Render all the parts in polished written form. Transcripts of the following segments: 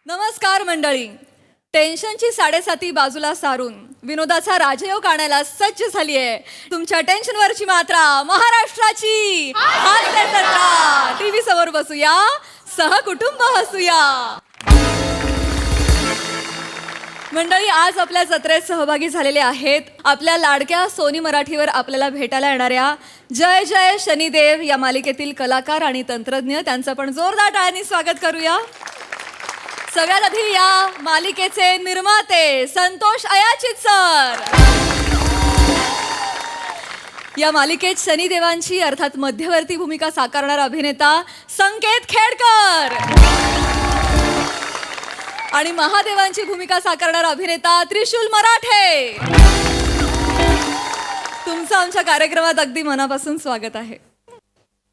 नमस्कार मंडळी. टेन्शनची साडेसाती बाजूला सारून विनोदाचा राजयोग आणायला सज्ज झाली आहे तुमच्या टेन्शनवरची मात्रा महाराष्ट्राची हास्य जत्रा. टीव्ही समोर बसूया, सहकुटुंब हसूया. मंडळी, आज आपल्या जत्रेत सहभागी झालेले आहेत आपल्या लाडक्या सोनी मराठीवर आपल्याला भेटायला येणाऱ्या जय जय शनिदेव या मालिकेतील कलाकार आणि तंत्रज्ञ. त्यांचं पण जोरदार टाळ्यांनी स्वागत करूया. सगळ्यात आधी या मालिकेचे निर्माते संतोष अयाचित सर. या मालिकेत शनिदेवांची अर्थात मध्यवर्ती भूमिका साकारणारा अभिनेता संकेत खेडकर आणि महादेवांची भूमिका साकारणारा अभिनेता त्रिशूल मराठे. तुमचं आमच्या कार्यक्रमात अगदी मनापासून स्वागत आहे.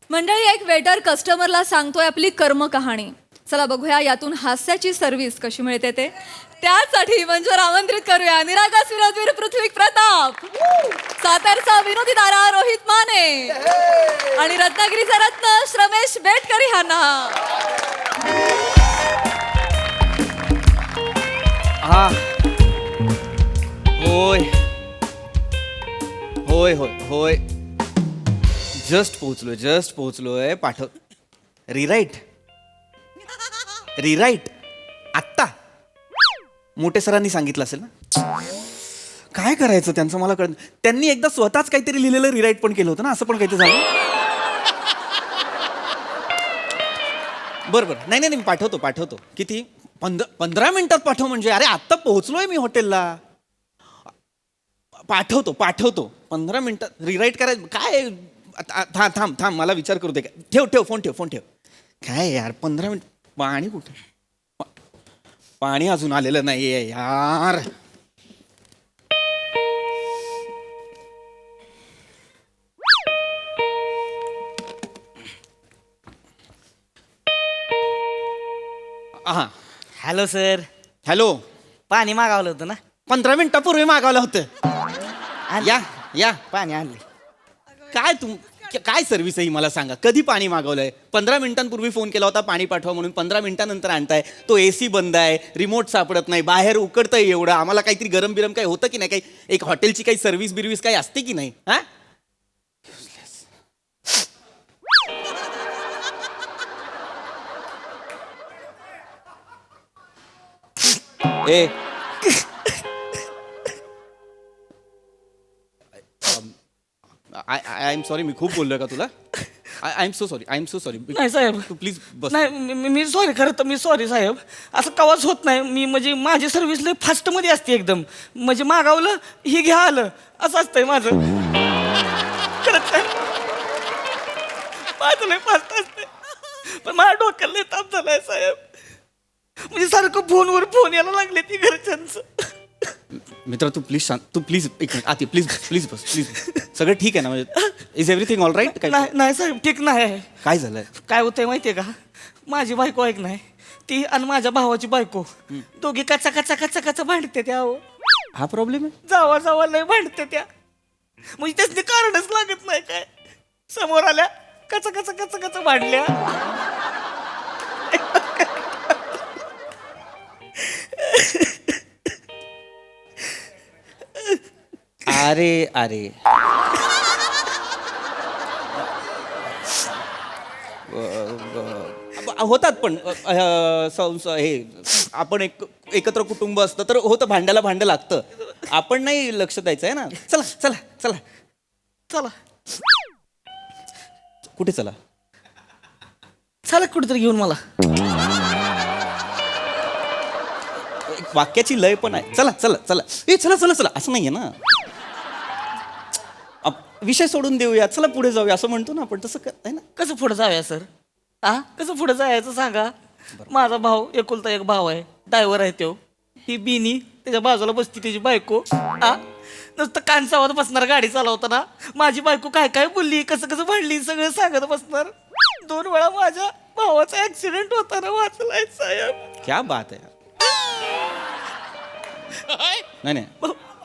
मंडळी, एक वेटर कस्टमरला सांगतोय आपली कर्म कहाणी. चला बघूया यातून हास्याची सर्व्हिस कशी मिळते ते. त्यासाठी मंचावर आमंत्रित करूया निरागस विनोदवीर पृथ्वी प्रताप, सातारचा विनोदी दारा रोहित माने आणि रत्नागिरीचा रत्न श्रमेश बेटकरी ह्यांना. हा होय होय होय होय जस्ट पोहोचलोय. पाठव. रिराईट आत्ता मोठे सरांनी सांगितलं असेल ना. काय करायचं त्यांचं मला कळत. त्यांनी एकदा स्वतःच काहीतरी लिहिलेलं रिराईट पण केलं होतं ना, असं पण काहीतरी झालं. बरं नाही नाही, मी पाठवतो. किती 15 मिनिटात पाठव म्हणजे. अरे आत्ता पोहोचलोय मी हॉटेलला. पाठवतो 15 मिनिटात रिराईट करायचं. काय थांब मला विचार करू दे. ठेव फोन ठेव. काय यार 15 मिनिट. पाणी कुठे? पाणी अजून आलेलं नाहीये यार. हा हॅलो सर. हॅलो. पाणी मागवलं होतं ना. 15 मिनिटापूर्वी मागवलं होतं. या पाणी आणले. काय सर्व्हिस आहे ही मला सांगा. कधी पाणी मागवलंय? 15 मिनिटांपूर्वी फोन केला होता पाणी पाठवा म्हणून. 15 मिनिटांनंतर आणताय. तो AC बंद आहे, रिमोट सापडत नाही, बाहेर उकडतंय एवढं. आम्हाला काहीतरी गरम बिरम काही होतं की नाही? काही एक हॉटेलची काही सर्व्हिस बिर्व्हिस काही असते की नाही? हा ए आय एम सॉरी. मी खूप बोललोय का तुला? I am so sorry. नाही साहेब. तू प्लीज बस. नाही मी सॉरी. खरं तर मी सॉरी साहेब. असं कवाच होत नाही. मी म्हणजे माझी सर्व्हिस लय फास्टमध्ये असते एकदम. म्हणजे मागवलं हे घ्या आलं असं असतंय माझं. खरंच साहेब माझं लय फास्ट असतंय. पण माझ्या डोक्याला लय ताप झालाय साहेब. म्हणजे सारखं फोनवर फोन यायला लागले ती घरच्यांचं. मित्र तू प्लीज एक मिनिट आती प्लीज बस. सगळं ठीक आहे ना? म्हणजे इज एव्हरीथिंग ऑल राईट? नाही साहेब ठीक नाही आहे. काय झालंय? काय होतंय माहितीये का? माझी बायको ऐक नाही ती आणि माझ्या भावाची बायको दोघी कचा भांडते त्या. हा प्रॉब्लेम आहे? जावा लय भांडते त्या. म्हणजे त्याचे कारणच लागत नाही. काय समोर आल्या कचा भांडल्या. अरे होतात पण हे आपण एकत्र कुटुंब असतं तर होतं, भांडं लागतं. आपण नाही लक्ष द्यायचं आहे ना. चला कुठे चला कुठेतरी घेऊन मला. वाक्याची लय पण आहे. चला असं नाहीये ना. विषय सोडून देऊया, चला पुढे जाऊया असं म्हणतो ना आपण. तसं आहे ना. कसं पुढे जाऊया सर? कसं पुढे जायचं सांगा. माझा भाऊ एकुलता एक भाव आहे, ड्रायव्हर आहे तो. ही बिनी त्याच्या बाजूला बसती त्याची बायको. नुसतं कानसावर बसणार गाडी चालवताना. माझी बायको काय बोलली, कसं भांडली सगळं सांगत बसणार. 2 वेळा माझ्या भावाचा ऍक्सिडेंट होताना वाचलाय साहेब. क्या बात आहे. नाही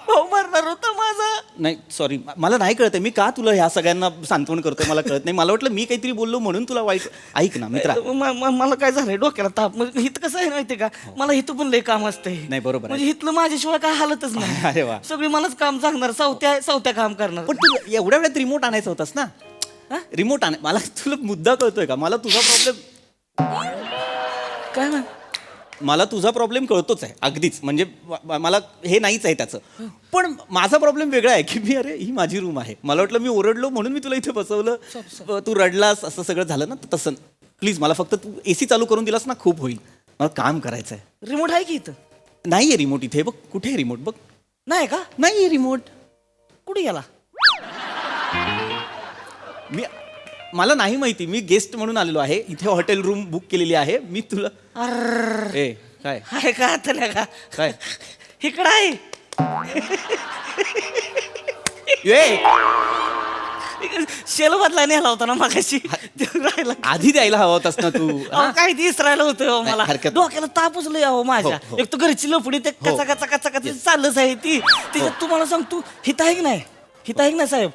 भाऊ मरणार होता माझा. नाही सॉरी मला नाही कळतंय मी का तुला ह्या सगळ्यांना सांत्वन करतोय मला कळत नाही. मला वाटलं मी काहीतरी बोललो म्हणून तुला वाईट. ऐक ना मित्रा. मला काय झालंय डोक्याला ताप. म्हणजे हिथं कसं आहे माहितीये का, मला हिथं पण लय काम असतंय. नाही, बरोबर आहे. म्हणजे हिथलं माझ्याशिवाय काय हालतच अरे नाही. वा. सगळी मलाच काम सांगणार, सवत्या काम करणार. पण तू एवढ्या वेळात रिमोट आणायचा होतास ना. रिमोट मला तुला मुद्दा कळतोय का. मला तुझा प्रॉब्लेम काय म्हण मला तुझा प्रॉब्लेम कळतोच आहे अगदीच. म्हणजे मला हे नाहीच आहे त्याचं. पण माझा प्रॉब्लेम वेगळा आहे की मी अरे ही माझी रूम आहे. मला वाटलं मी ओरडलो म्हणून मी तुला इथे बसवलं, तू रडलास, असं सगळं झालं ना. तसं प्लीज मला फक्त तू AC चालू करून दिलास ना खूप होईल. मला काम करायचं आहे. रिमोट आहे की इथं? नाही आहे रिमोट इथे. बघ कुठे आहे रिमोट बघ. नाही का? नाही आहे रिमोट. कुठे गेला? मला नाही माहिती. मी गेस्ट म्हणून आलेलो आहे इथे. हॉटेल रूम बुक केलेली आहे मी तुला. ए काय आहे का आता का? काय इकडं आहे. ए शेल बदला नेला होता ना मागाशी. राहिला. आधी द्यायला हवा होतास ना तू. अहो, काय दिस राहिलं होतं हो मला. हरकत नाही. डोक्याला तापच लय अहो माझ्या. हो. एक तर घरची लफडी ते हो. कचा कचा कचा कचा चाललंच आहे ती. त्याच्यात तुम्हाला सांगतो हित आहे की नाही, हित आहे की नाही साहेब,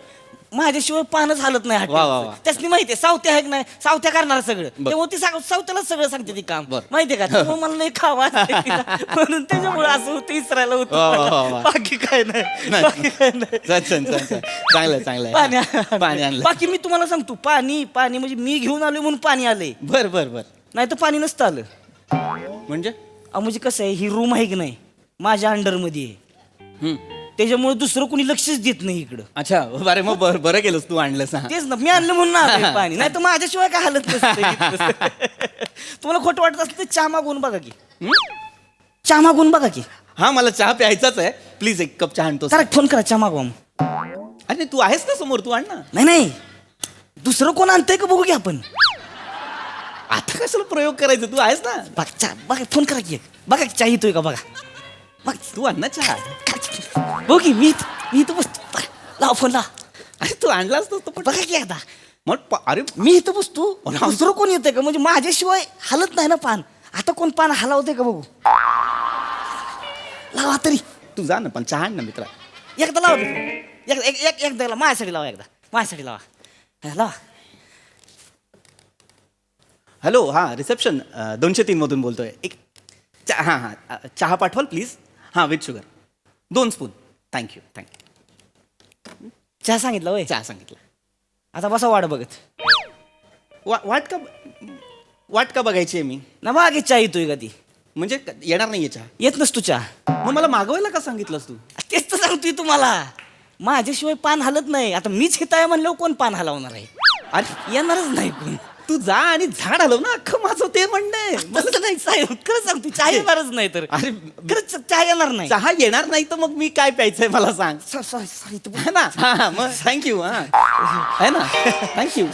माझ्याशिवाय पानच हालत नाही वा, वा, वा. त्यासनी माहितीये सावत्या आहे की नाही, सावत्या करणार सगळं. बर. तेव्हा ती सावत्यालाच सगळं सांगते ती काम. बर. माहितीये का, त्यामुळे मला लय खावा असते तिला. म्हणून त्याच्यामुळे असं होतं इसरायला वा, वा, वा, होतं. वा. बाकी काय नाही, बाकी काय नाही. चांगलं पाणी आहे. पाणी आणलं. बाकी मी तुम्हाला सांगतो, पाणी पाणी म्हणजे मी घेऊन आलोय म्हणून पाणी आलंय, बर बर बर. नाही तर पाणी नसतं आलं. म्हणजे म्हणजे कसं आहे, ही रूम आहे की नाही माझ्या अंडरमध्ये आहे, त्याच्यामुळे दुसरं कोणी लक्षच देत नाही इकडं. अच्छा बरं मग बरं केलंस तू आणलंस. हा तेच ना, मी आणलं म्हणून आलोय पाणी, नाही तर माझ्याशिवाय काय हालत नसतं इथलं. तुम्हाला खोटं वाटत असलं तर चहा मागवून बघा की. चहा मागवून बघा की. हा मला चहा प्यायचाच आहे. प्लीज एक कप चहा आणतो. जरा फोन करा, चहा मागवा मग. अरे तू आहेस का समोर. तू आण ना. नाही नाही, दुसरं कोण आणतंय का बघू की आपण. आता कशाला प्रयोग करायचा. तू आहेस ना. बघा चहा बघा, फोन करा की. बघा की चहा येतोय का बघा. बघ तू आण ना चहा. बघ की मी इथं बसतो. लाव फोन लाव. अरे तू आणलास तर पण बघा की एकदा. मग अरे मी इथं बसतो, दुसरं कोण येतंय का, म्हणजे माझ्याशिवाय हालत नाही ना पान. आता कोण पान हलावतंय का बघू. लावा तरी. तू जा ना पण चहा आण ना मित्रा. एकदा लावा की. एकदा लावा माझ्यासाठी लावा, एकदा माझ्यासाठी लावा. हा, लावा. हॅलो हां रिसेप्शन 203 मधून बोलतोय. एक हां हां चहा पाठवाल प्लीज. हां विथ शुगर 2 स्पून. थँक्यू. चहा सांगितलं होय. चहा सांगितलं. आता बसा वाट बघत. वाट का बघायची आहे मी. ना मागे चहा येतोय का ती. म्हणजे येणार नाहीये चहा. येत नसतो चहा. मग मला मागवायला का सांगितलंस तू. तेच तर सांगतोय तुम्हाला, माझ्याशिवाय पान हलत नाही. आता मीच हिताय म्हणल्यावर कोण पान हलवणार आहे. अरे येणारच नाही कोण. तू जा आणि झाड हलव ना. अख्खं माझं ते म्हणणं आहे. मला नाही साहेब, खरंच सांगतो चहा येणारच नाही. तर अरे खरंच चहा येणार नाही. चहा येणार नाही तर मग मी काय प्यायचंय मला सांग. सॉरी है ना. हा मग थँक्यू. हा है ना थँक्यू.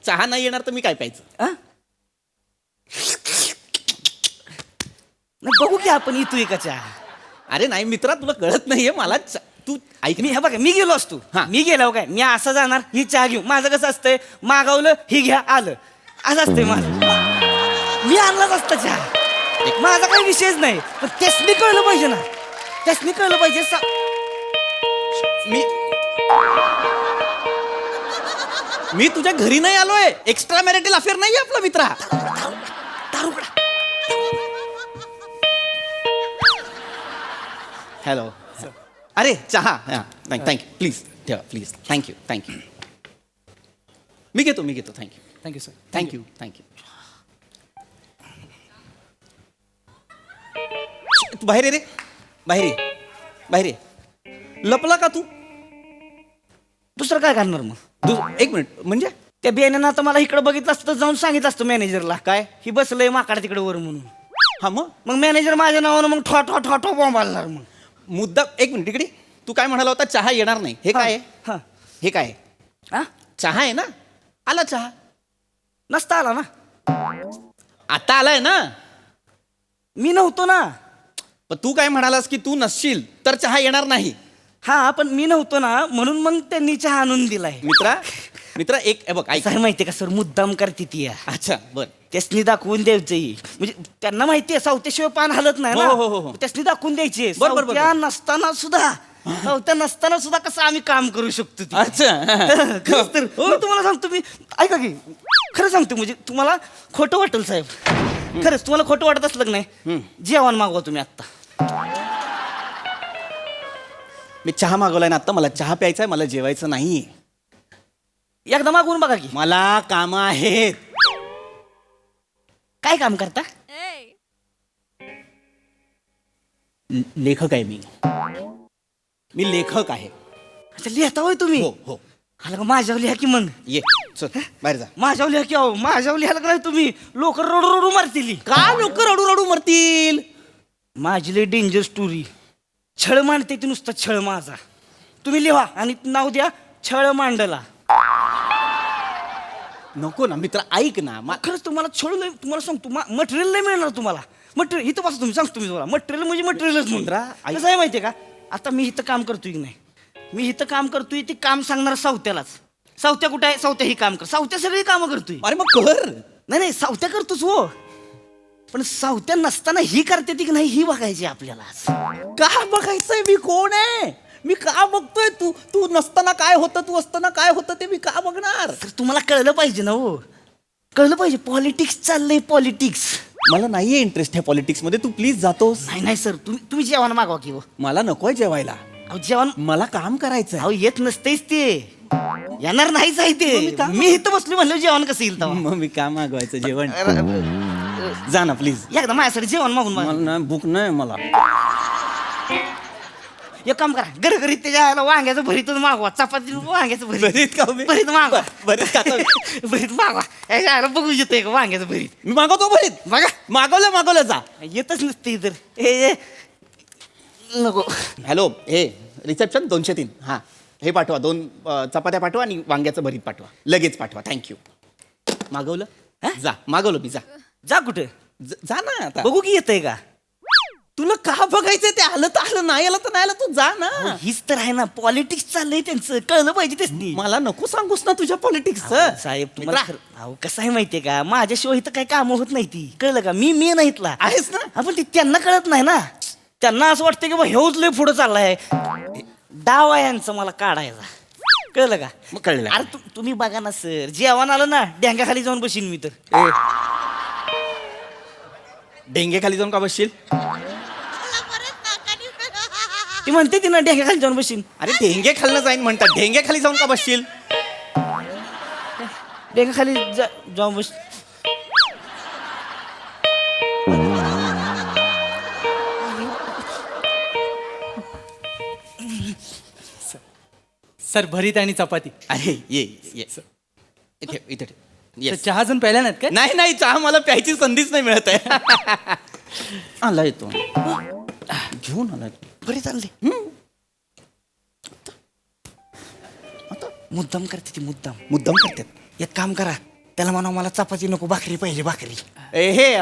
चहा नाही येणार तर मी काय प्यायचं. बघू की आपण येतोय का चहा. अरे नाही मित्रा तुला कळत नाहीये मला. तू ऐक मी हे बघा, मी गेलो असतो. हा. मी गेलो काय, मी असं जाणार ही चहा घेऊ. माझं कसं असतंय, मागवलं ही घ्या आलं, असं असतंय माझं. मी आणलाच असतं चहा, माझा काही विषयच नाही. पण त्यासनी कळलं पाहिजे ना, त्यासनी कळलं पाहिजे. मी तुझ्या घरी नाही आलोय. एक्स्ट्रा मॅरिटल अफेअर नाही आपला मित्रा. दारुकडा. हॅलो अरे चहा. थँक्यू प्लीज ठेवा प्लीज. थँक्यू. मी घेतो थँक्यू सर. थँक्यू. तू बाहेर ये रे. बाहेर ये. लपला का तू. दुसरं काय करणार मग. एक मिनिट म्हणजे त्या बियाण्यानं आता मला इकडे बघितलं असतं तर जाऊन सांगितलं असतं मॅनेजरला, काय ही बसलंय माकाड तिकडे वर म्हणून. हा मग मॅनेजर माझ्या नावानं मग ठो बोंबालणार मग. मुद्दा. एक मिनिट इकडे. तू काय म्हणाला होता चहा येणार नाही. हे काय आहे. हा. हे काय आहे. हा? चहा आहे ना. आला चहा. नसता आला ना. आता आलाय ना. मी नव्हतो ना. पण तू काय म्हणालास की तू नसशील तर चहा येणार नाही. हा पण मी नव्हतो ना, म्हणून मग त्यांनी चहा आणून दिलाय. मित्रा एक बघ ऐक. काय माहितीये का सर, मुद्दाम करते ती. अच्छा बर. त्यासनी दाखवून द्यायचं, म्हणजे त्यांना माहितीये सावत्याशिवाय पान हलत नाही हो. ना. त्यासनी दाखवून द्यायचे बरोबर. सावत्या नसताना सुद्धा सावत्या नसताना सुद्धा कसं आम्ही काम करू शकतो ते. अच्छा खरंच तर मी तुम्हाला सांगतो, मी ऐका की खरं सांगतो, म्हणजे तुम्हाला खोटं वाटेल साहेब, खरंच तुम्हाला खोटं वाटत असलं की नाही, जेवण मागवा तुम्ही आत्ता. मी चहा मागवलाय ना आता, मला चहा प्यायचा आहे, मला जेवायचं नाहीये. एकदा मागवून बघा की. मला कामं आहेत. काय काम करता? लेखक आहे मी लेखक आहे. अच्छा, लिहिता होय तुम्ही? हो हो. आला का माझ्यावर लिहा की मग. ये चल बाहेर जा. माझ्यावर लिहा की अहो, माझ्यावर लिहायला का नाही तुम्ही, लोक रडू रडू मारतील. का लोक रडू रडू मरतील? माझी लई डेंजर स्टोरी. छळ मांडते ती, नुसता छळ माझा. तुम्ही लिहा आणि नाव द्या छळ मांडला. नको ना मित्र, ऐक ना. खरंच तुम्हाला छळ लय, तुम्हाला सांगतो मटेरियल नाही मिळणार तुम्हाला. मटेरियल इथं बसा तुम्ही, सांगतो मी तुम्हाला, मटेरियल म्हणजे मटेरियलच मित्रा, म्हणून. कसं आहे माहितीये का, आता मी इथं काम करतोय की नाही, मी इथं काम करतोय, ते काम सांगणार सावत्यालाच. सावत्या कुठं आहे? सावत्या ही काम कर. सावत्या सगळी कामं करतोय. अरे मग कर. नाही नाही, सावत्या करतोच हो, पण सावत्या नसताना ही करते ती की नाही ही बघायची आपल्याला. का बघायचंय? मी कोण आहे? मी का बघतोय? तू नसताना काय होतं, तू असताना काय होतं ते मी का बघणार? तर तुम्हाला कळलं पाहिजे ना हो, कळलं पाहिजे. पॉलिटिक्स चाललंय, पॉलिटिक्स. मला नाहीये इंटरेस्ट ह्या पॉलिटिक्स मध्ये. तू प्लीज जातोस? नाही नाही सर, तुम्ही जेवण मागवा की हो. मला नकोय जेवायला. अहो जेवण, मला काम करायचंय. अहो येत नसतेच ते, येणार नाहीच आहे ते. मी इथं बसलो म्हणलं जेवण कसं येईल तेव्हा? मग मी काम मागवायचं जेवण. जा ना प्लीज. एकदा माझ्यासाठी जेवण मागून मागा. मला नाही, भूक नाही मला. एक काम करा, घरघरी त्याच्या वांग्याचं भरीतच मागवा, चपाती वांग्याचं भरीत का हो मी? भरीत मागवा. भरीत खातो. भरीत मागवा. यायला बघू येतंय का वांग्याचं भरीत? मी मागवतो भरीत. बघा मागवलं जा. येतच नसते तर हे नको. हॅलो, हे रिसेप्शन 203. हां, हे पाठवा, 2 चपात्या पाठवा आणि वांग्याचं भरीत पाठवा, लगेच पाठवा. थँक्यू. मागवलं? जा, मागवलं मी. जा जा कुठे? जा ना आता. बघू की येतंय का. तुला का बघायचंय? ते आलं तर आलं, नाही आलं तर नाही आलं. तू जा ना. हीच तर आहे ना, पॉलिटिक्स चाललंय त्यांचं, कळलं पाहिजे तेच. मला नको सांगूस ना तुझ्या पॉलिटिक्सचं. साहेब तुम्हाला अहो कसं आहे माहितीये का, माझ्याशिवाय इथं काही कामं होत नाही ती, कळलं का. मी नाही इथला. आहेस ना? आपण ते त्यांना कळत नाही ना, त्यांना असं वाटतं की बा हेच लय पुढं चाललाय. डाव आहे यांचं मला काढायचा, कळलं का. मग कळलं. अरे तुम्ही बघा ना सर, जेवण आलं ना डेंग्याखाली जाऊन बसीन मी तर. डेंगे खाली जाऊन का बसशील? ती म्हणते ती ना डेंग्याखाली जाऊन बसीन. अरे डेंगे खालनं जाईन म्हणतात, डेंगे खाली जाऊन का बसशील? डेंग्याखाली जाऊन बस. सर भरीत आणि चपाती. अरे ये इथे इथे ठेव. तर Yes. चहा अजून प्यायला नाहीत काय? नाही नाही, चहा मला प्यायची संधीच नाही मिळत आहे. आला येतो, घेऊन आला. बरे चालले. आता मुद्दाम करते ती, मुद्दाम करतात. एक काम करा, त्याला म्हणा मला चपाती नको, भाकरी पाहिजे, भाकरी. हे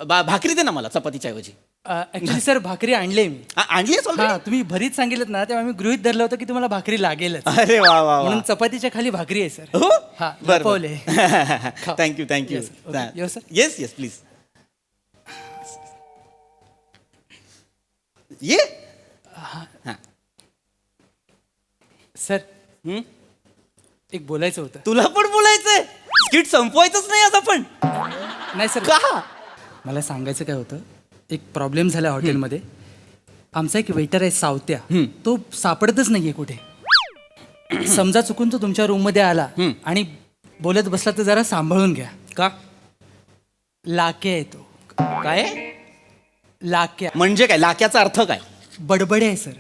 भाकरी दे ना मला चपातीच्या ऐवजी. ऍक्च्युली सर भाकरी आणले मी. आणली आहेस already? हा, तुम्ही भरीत सांगितलं ना तेव्हा मी गृहित धरलं होतं की तुम्हाला भाकरी लागेलच, अरे वा वा वा. म्हणून चपातीच्या खाली भाकरी आहे सर. हो हा, बरं लपवले. Thank you thank you. Yes, okay. Yes, sir. Yes yes please ये. सर हं? एक बोलायचं होतं. तुला पण बोलायचंय? स्किट संपवायचंच नाही आज आपण. नाही सर, का? मला सांगायचं काय होतं, एक प्रॉब्लेम झाला हॉटेलमध्ये. आमचा एक वेटर आहे सावत्या, तो सापडतच नाहीये कुठे. समजा चुकून तो तुमच्या रूम मध्ये आला आणि बोलत बसला तर जरा सांभाळून घ्या. का? लाक्या आहे तो. काय लाक्या म्हणजे काय? लाक्याचा अर्थ काय? बडबडे आहे सर.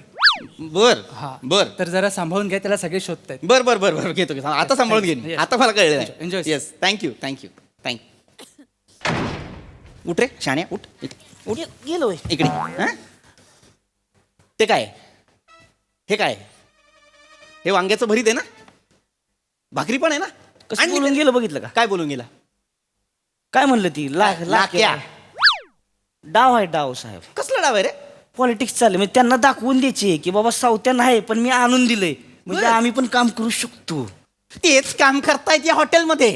बर हा बर तर जरा सांभाळून घ्या, त्याला सगळे शोधतायत. बर बर बर बर घेतो घेतो. आता सांभाळून घेईन. Yes. आता मला कळलं. Enjoy. Yes thank you thank you thank you. उठ रे शाण्या, उठ उठ गेलोय. इकडे. हं? ते काय? हे काय? हे वांग्याचं भरीत आहे ना? भाकरी पण आहे ना? कसं आणली बोलून का? गेलं बघितलं का? काय बोलून गेला? काय म्हणलं ती लाक्या. डाव आहे डाव साहेब. कसला डाव आहे रे? पॉलिटिक्स चालले, म्हणजे त्यांना दाखवून द्यायचे की बाबा सावत्या नाही पण मी आणून दिलंय, म्हणजे बरं. आम्ही पण काम करू शकतो. तेच काम करतायत या हॉटेलमध्ये.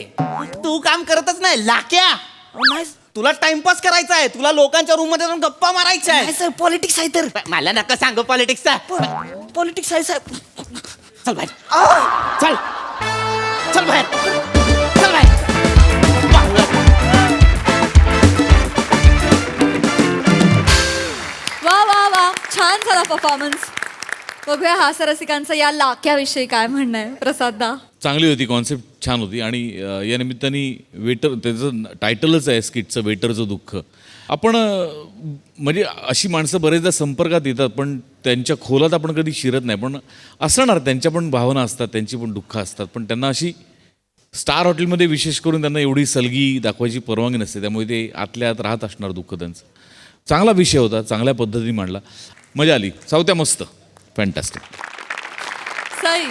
तू काम करतच नाही लाक्या. अहो, नाही तुला टाइमपास करायचा आहे, तुला लोकांच्या रूम मध्ये जाऊन गप्पा मारायच्या आहे. सर पॉलिटिक्स आहे तर मला नका सांगू पॉलिटिक्सचा. पॉलिटिक्स आहे साहेब. चल बाहेर. चल चल बाहेर. चल बाहेर. वा वा वा, छान झाला परफॉर्मन्स. बघूया हास्यरसिकांचं या लाक्याविषयी काय म्हणणं आहे. प्रसाददा. चांगली होती, कॉन्सेप्ट छान होती आणि या निमित्ताने वेटर, त्याचं टायटलच आहे स्किटचं, वेटरचं दुःख. आपण म्हणजे अशी माणसं बरेचदा संपर्कात येतात पण त्यांच्या खोलात आपण कधी शिरत नाही. पण असणार, त्यांच्या पण भावना असतात, त्यांची पण दुःख असतात, पण त्यांना अशी स्टार हॉटेलमध्ये विशेष करून त्यांना एवढी सलगी दाखवायची परवानगी नसते, त्यामुळे ते आतल्या आत राहत असणार दुःख त्यांचं. चांगला विषय होता, चांगल्या पद्धतीने मांडला, मजा आली. सावत्या मस्त, फॅन्टॅस्टिक. सई.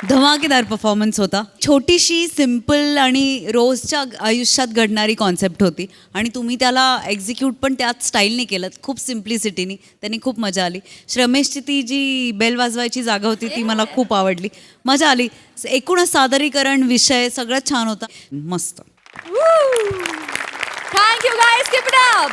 धमाकेदार परफॉर्मन्स होता. छोटीशी सिम्पल आणि रोजच्या आयुष्यात घडणारी कॉन्सेप्ट होती आणि तुम्ही त्याला एक्झिक्यूट पण त्याच स्टाईलने केलं, खूप सिम्प्लिसिटीनी. त्यांनी खूप मजा आली. श्रमेशची ती जी बेल वाजवायची जागा होती ती मला खूप आवडली, मजा आली. एकूणच सादरीकरण, विषय सगळंच छान होता, मस्त. Thank you guys, keep it up.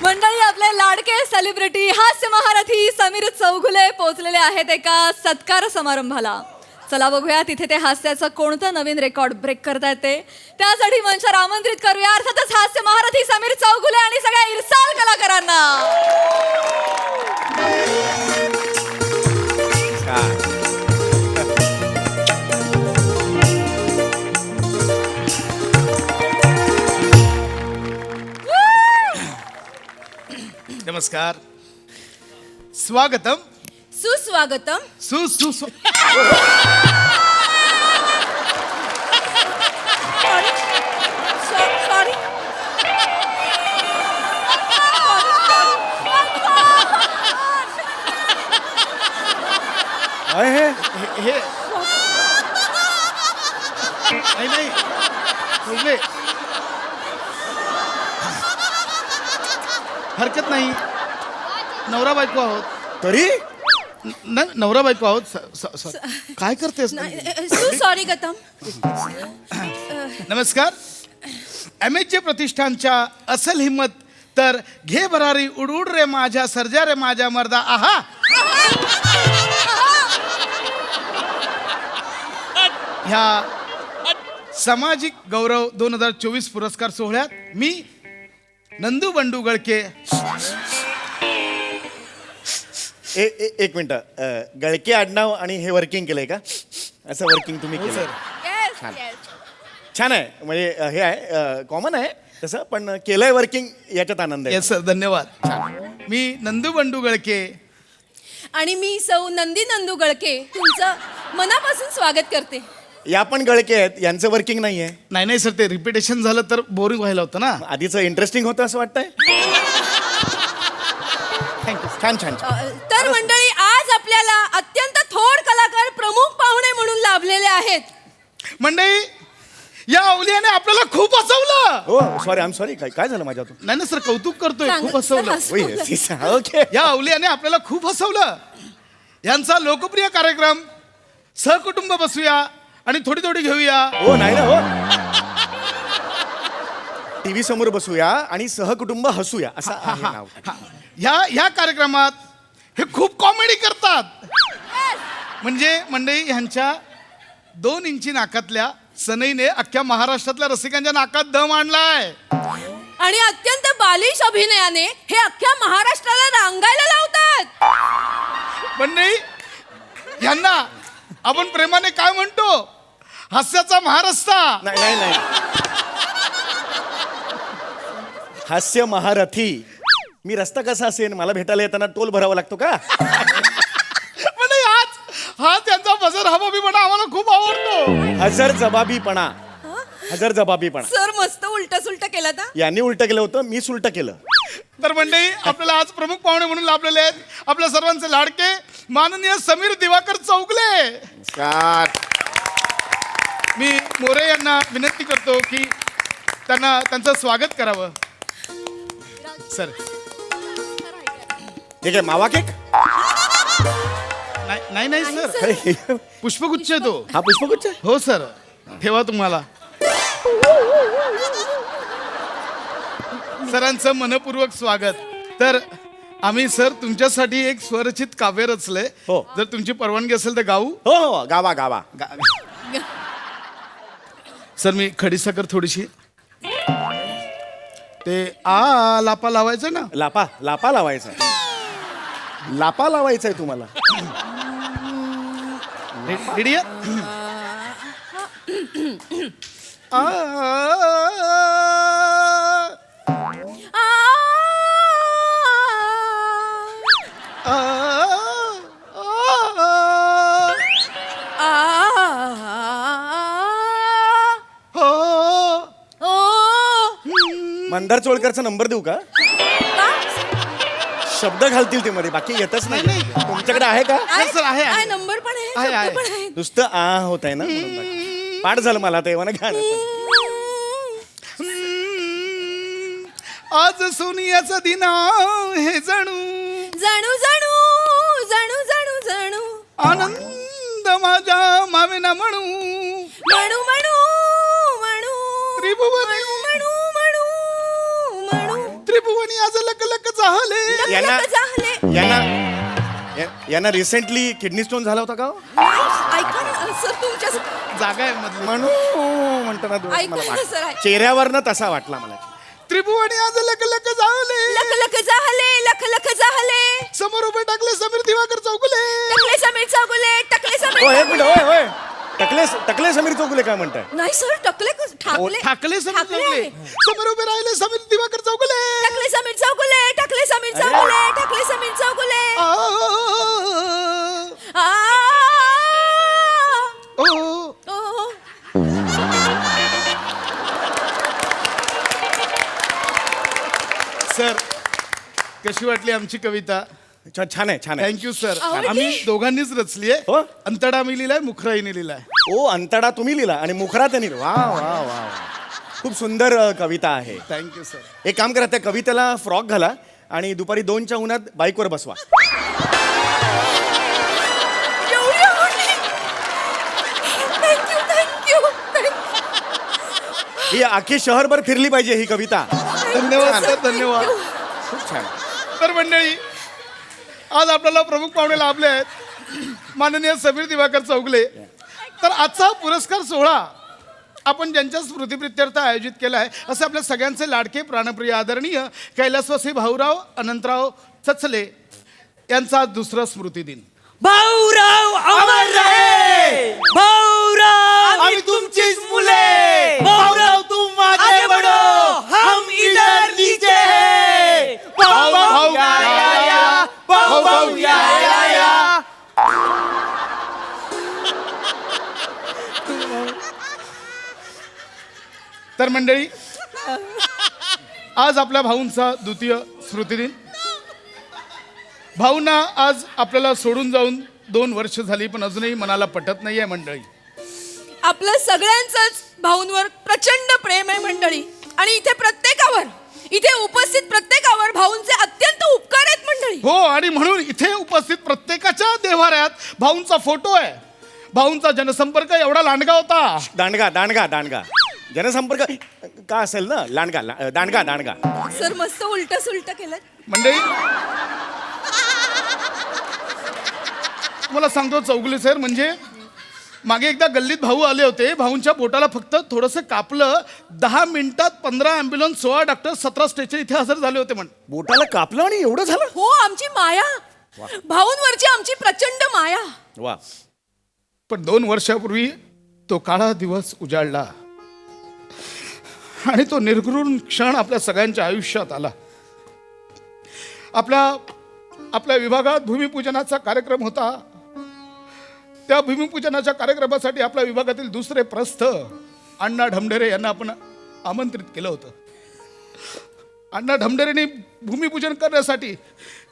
मंडळी, आपले लाडके सेलिब्रिटी हास्य महारथी समीर चौगुले पोहोचलेले आहेत एका सत्कार समारंभाला. चला बघूया तिथे ते हास्याचं कोणतं नवीन रेकॉर्ड ब्रेक करता येते. त्यासाठी मंचावर आमंत्रित करूया अर्थातच हास्य महारथी समीर चौगुले आणि सगळ्या इरसाल कलाकारांना. नमस्कार, स्वागतम, सुस्वागतम. सु सु सु सॉरी. हे नाही नाही सोडले. हरकत नाही, नवरा बायको आहोत तरी नवरा बायको आहोत. काय करतेस? सॉरी गतम. नमस्कार. MHJ प्रतिष्ठानच्या असल हिम्मत तर घे भरारी उड रे माझ्या सर्जा रे माझ्या मर्दा. आहा, ह्या सामाजिक गौरव 2024 पुरस्कार सोहळ्यात मी नंदू बंडू गळके. एक मिनिट, गळके आडनाव आणि हे वर्किंग केलंय का? असं वर्किंग तुम्ही केलं? छान आहे, म्हणजे हे आहे, कॉमन आहे तसं, पण केलंय वर्किंग, याच्यात आनंद आहे. येस सर, धन्यवाद. मी नंदू बंडू गळके आणि मी सौ नंदी नंदू गळके तुमचं मनापासून स्वागत करते. या पण गळके आहेत, यांचं वर्किंग नाही आहे. नाही नाही सर, ते रिपिटेशन झालं तर बोरिंग व्हायला होतं ना. आधीचं इंटरेस्टिंग होतं असं वाटतंय. थँक्यू. छान छान छान. तर मंडळी, आज आपल्याला अत्यंत थोड कलाकार प्रमुख पाहुणे म्हणून लाभलेले आहेत. मंडळी, या अवलियाने आपल्याला खूप हसवलं. हो सॉरी, आय एम सॉरी. काय झालं माझ्यातून? नाही ना सर, कौतुक करतोय, सांग, खूप हसवलं. सर, हसवलं. ओके. या अवलियाने आपल्याला खूप हसवलं. यांचा लोकप्रिय कार्यक्रम सहकुटुंब बसूया आणि थोडी थोडी घेऊया. हो नाही ना, हो. टीव्ही समोर बसूया आणि सहकुटुंब हसूया असं आहे नाव. ह्या कार्यक्रमात हे खूप कॉमेडी करतात. म्हणजे मंडळी, ह्यांच्या 2 इंची नाकातल्या सनईने अख्ख्या महाराष्ट्रातल्या रसिकांच्या नाकात दम आणलाय. आणि अत्यंत बालिश अभिनयाने हे अख्ख्या महाराष्ट्राला रांगायला लावतात. मंडळी, ह्यांना आपण प्रेमाने काय म्हणतो? हास्याचा महारस्ता. नाही नाही नाही, हास्य महारथी. मी रस्ता कसा असेल? मला भेटायला येताना टोल भरावा लागतो का? म्हणजे हा त्यांचा बजर हबाबीपणा आम्हाला खूप आवडतो. हजर जबाबीपणा. हजर जबाबीपणा. सर मस्त उलट सुलट केलं ना. यांनी उलट केलं होतं, मीच उलट केलं. तर मंडळी, आपल्याला आज प्रमुख पाहुणे म्हणून लाभलेले आहेत आपल्या सर्वांचे लाडके माननीय समीर दिवाकर चौगुले. नमस्कार. मी मोरे यांना विनंती करतो की त्यांचं स्वागत करावं. सर. ठीक आहे, मावा केक. नाही नाही सर, पुष्पगुच्छ आहे तो. हा पुष्पगुच्छ आहे? हो सर, ठेवा तुम्हाला. सरांचं मनपूर्वक स्वागत. तर आम्ही सर तुमच्यासाठी एक स्वरचित काव्य रचलंय. हो. जर तुमची परवानगी असेल तर गाऊ. हो हो, गावा गावा. सर मी खडीसाखर थोडीशी. ते लापा लावायचं ना. लापा लापा लावायचा लापा लावायचा आहे तुम्हाला. रेडी मंदार चोळकरचा नंबर देऊ का? शब्द घालतील ते मध्ये, बाकी येतच नाही. तुमच्याकडे आहे का? सर आहे, आहे. नंबर पण आहे, आहे, आहे. शब्द पण आहे. नुसतं होत आहे ना म्हणून बाकी. पाठ झालं मला ते म्हणा गाणं. आज सोनियाचा दिन हे जणू जणू जणू जणू जणू जणू आनंद माझ्या मावेना म्हणू म्हणू म्हणू म्हणू त्रिभुवनी म्हणू म्हणू म्हणू त्रिभुवनी आज लक लक झाले. यांना लक झाले. यांना रिसेंटली किडनी स्टोन झाला होता का? ऐका ना सर, तुमच्या जागा आहे मधली. म्हणू म्हणतो ना ऐकू मला ना, वाटलं. सर, ऐक. चेहऱ्यावरनं तसा वाटला मला. त्रिभुवनी आज लक लक झाले. लख लख झाले, लख लख झाले. समोर उभे टाकले समीर दिवाकर चौगुले. टकले समीर चौगुले, टकले हो समीर एक मिनिट, होय होय. टकले समीर चौगुले काय म्हणताय? नाही सर, टकले ठाकले ठाकले समीर ठाकले चौगुले. आहे. समोर उभे राहिले समीर दिवाकर चौगुले. टकले समीर चौगुले, टकले समीर चौगुले, टकले समीर चौगुले. आ ओ सर कशी वाटली आमची कविता? छान आहे छान आहे. Thank you sir. आवडली? आम्ही दोघांनीच रचली आहे. हो? अंतडा मी लिहिलाय, मुखराईने लिहिलाय. ओ अंतडा तुम्ही लिहिला आणि मुखरा त्यांनी. वा वा वा वा. खूप सुंदर कविता आहे. Thank you sir. एक काम करा, त्या कवितेला फ्रॉक घाला आणि दुपारी 2च्या उन्हात बाईकवर बसवा. एवढी आवडली. थँक्यू ही अख्खी शहरभर फिरली पाहिजे ही कविता. धन्यवाद सर, धन्यवाद. खूप छान. तर मंडळी, आज आपल्याला प्रमुख पाहुणे लाभले आहेत, माननीय समीर दिवाकर चौगुले. तर आजचा पुरस्कार सोहळा आपण ज्यांच्या स्मृतिप्रित्यर्थ आयोजित केला आहे असे आपल्या सगळ्यांचे लाडके प्राणप्रिय आदरणीय कैलासवासी भाऊराव अनंतराव चचले यांचा आज दुसरा स्मृतिदिन. भाऊराव अमर रहे. भाऊराव आम्ही तुमचीच मुले. भाऊराव तुम आगे बढ़ो, हम इधर नीचे है. भाऊ भाऊ या या या, भाऊ भाऊ या या या. तर मंडळी, आज आपल्या भाऊंचा द्वितीय स्मृतिदिन. भाऊंना आज आपल्याला सोडून जाऊन 2 वर्ष झाली, पण अजूनही मनाला पटत नाहीये मंडळी. आपलं सगळ्यांचंच भाऊंवर प्रचंड प्रेम आहे मंडळी. आणि इथे उपस्थित प्रत्येकावर भाऊंचे अत्यंत उपकार आहेत मंडळी. हो, आणि म्हणून इथे उपस्थित प्रत्येकाच्या देव्हाऱ्यात भाऊंचा फोटो आहे. भाऊंचा जनसंपर्क एवढा लांडगा होता. दांडगा दांडगा दांडगा. जनसंपर्क का असेल ना, लांडगा दांडगा दांडगा. सर मस्त उलट सुलट केलं. मंडळी, तुम्हाला सांगतो चौगुले सर, म्हणजे मागे एकदा गल्लीत भाऊ आले होते. भाऊंच्या पोटाला फक्त थोडंसं कापलं. 10 मिनिटात 15 ॲम्ब्युलन्स, 16 डॉक्टर, 17 स्ट्रेचर इथे हजर झाले होते. बोटाला कापलं आणि एवढं झालं. हो, आमची माया, भाऊंवरची आमची प्रचंड माया. वा. पण 2 वर्षापूर्वी तो काळा दिवस उजाडला आणि तो निर्घृण क्षण आपल्या सगळ्यांच्या आयुष्यात आला. आपल्या विभागात भूमिपूजनाचा कार्यक्रम होता. त्या भूमिपूजनाच्या कार्यक्रमासाठी आपल्या विभागातील दुसरे प्रस्थ अण्णा ढमढेरे यांना आपण आमंत्रित केलं होतं. अण्णा ढमढेरेंनी भूमिपूजन करण्यासाठी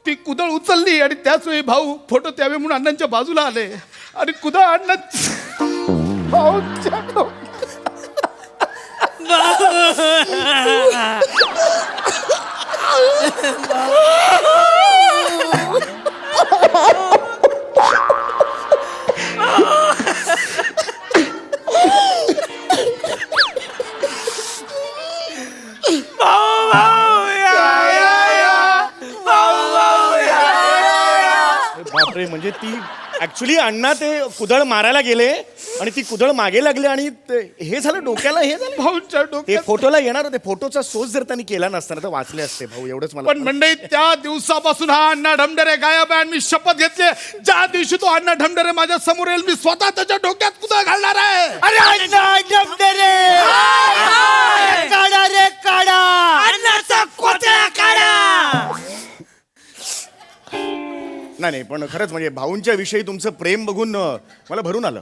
ती कुदळ उचलली आणि त्याच वेळी भाऊ फोटो त्यावे म्हणून अण्णांच्या बाजूला आले आणि कुदळ अण्णा भाऊंच्या म्हणजे ती ऍक्च्युली अण्णा ते कुदळ मारायला गेले आणि ती कुदळ मागे लागली आणि हे झालं डोक्याला हे झालं. भाऊंच्या ते डोक्यात फोटोला येणार होते, फोटोचा सोच जर त्यांनी केला नसताना तर वाचले असते भाऊ, एवढंच मला. पण मंडळी त्या दिवसापासून हा अण्णा ढमढेरे गायब आहे आणि मी शपथ घेतली ज्या दिवशी तो अण्णा ढमढेरे माझ्या समोर येईल मी स्वतः त्याच्या डोक्यात कुदळ घालणार आहे. अरे अण्णा ढमढेरे काढा रे काढा, अण्णाचा कोथळा काढा. नाही पण खरंच म्हणजे भाऊंच्या विषयी तुमचं प्रेम बघून मला भरून आलं.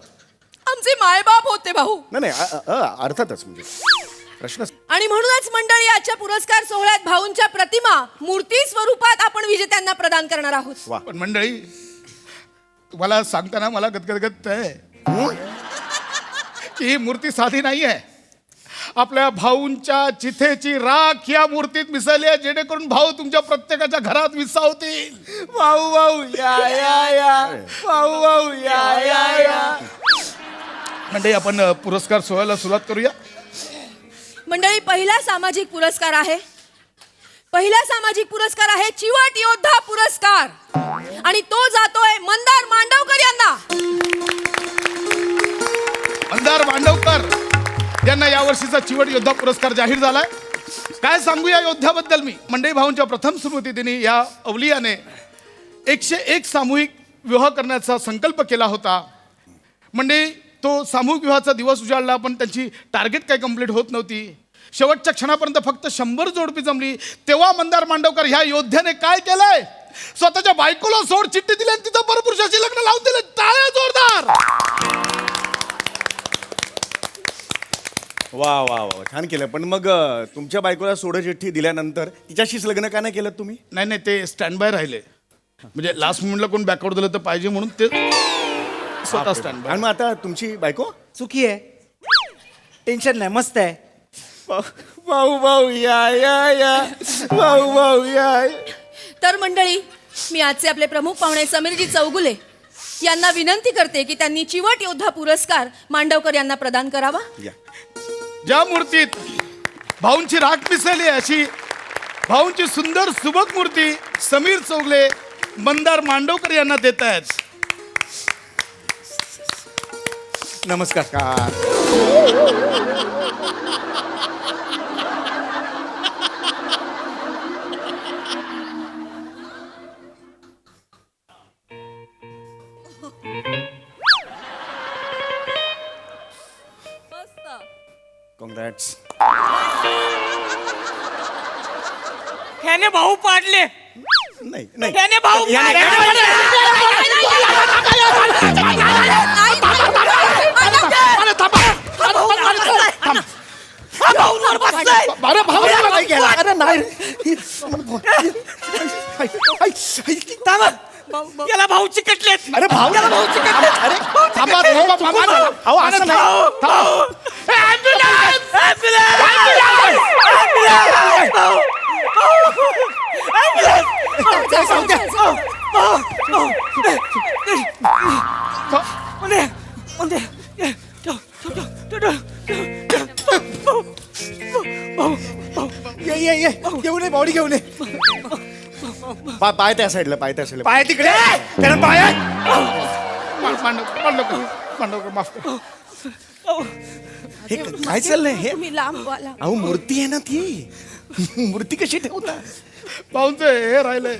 आमचे मायबाप होते भाऊ. नाही अर्थातच म्हणजे प्रश्न. आणि म्हणूनच मंडळी आजच्या पुरस्कार सोहळ्यात भाऊंच्या प्रतिमा मूर्ती स्वरूपात आपण विजेत्यांना प्रदान करणार आहोत. वा. पण मंडळी तुम्हाला सांगताना मला गदगदगद आहे की ही मूर्ती साधी नाही आहे. आपल्या भाऊंच्या चिथेची राख या मूर्तीत मिसळली आहे जेणेकरून भाऊ तुमच्या प्रत्येकाच्या घरात विसावतील. भाऊ भाऊ या या या, भाऊ भाऊ या या या. म्हणजे आपण पुरस्कार सोहळ्याला सुरुवात करूया. मंडळी पहिला सामाजिक पुरस्कार आहे चिवट योद्धा पुरस्कार आणि तो जातोय मंदार मांडवकर यांना. मंदार मांडवकर यांना यावर्षीचा चिवट योद्धा पुरस्कार जाहीर झालाय. काय सांगू या योद्ध्याबद्दल मी. मंडई भाऊंच्या प्रथम स्मृतिदिनी या अवलियाने 101 सामूहिक विवाह करण्याचा संकल्प केला होता. म्हणजे तो सामूहिक विवाहाचा दिवस उजाडला पण त्यांची टार्गेट काही कंप्लीट होत नव्हती. शेवटच्या क्षणापर्यंत फक्त 100 जोडपी जमली. तेव्हा मंदार मांडवकर ह्या योद्ध्याने काय केलंय, स्वतःच्या बायकोला सोड चिठ्ठी दिली आणि तिथं परपुरुषाची लग्न लावून दिले. टाळ्या जोरदार. वा वा वा, छान केलं. पण मग तुमच्या बायकोला सोड चिठ्ठी दिल्यानंतर तिच्याशीच लग्न का नाही केलं तुम्ही? नाही ते स्टँड बाय राहिले. म्हणजे लास्ट मोमेंटला कोण बॅकआउट दिलं तर पाहिजे म्हणून ते स्वतः स्टँड बाय. आणि मग आता तुमची बायको चुकी आहे, टेन्शन नाही, मस्त आहे. भाऊ भाऊ या या या, भाऊ भाऊ या. तर मंडळी मी आजचे आपले प्रमुख पाहुणे समीरजी चौगुले यांना विनंती करते की त्यांनी चिवट योद्धा पुरस्कार मांडवकर यांना प्रदान करावा. ज्या मूर्तीत भाऊंची राख मिसळली अशी भाऊंची सुंदर सुबक मूर्ती समीर चौगले मंदार मांडवकर यांना देत आहेत. नमस्कार. कॉंग्रॅट्स. ह्याने भाऊ पाडले, नाही नाही ह्याने भाऊ अरे भाऊ अरे नाही याला भाऊ चिकटलेत. अरे भाऊ याला भाऊ चिकटलेत. अरे थांबा अहो असं नाही. ये घेऊन ये बॉडी घेऊन ये. पाय त्या साईडला, पाय तिकडे त्याला पाय. मांडवकर माफ कर. हे काय चाललंय हे? तुम्ही लांब वाला. अहो मूर्ती आहे ना ती, मूर्ती कशी ठेवता? भाऊंचं हे राहिलंय.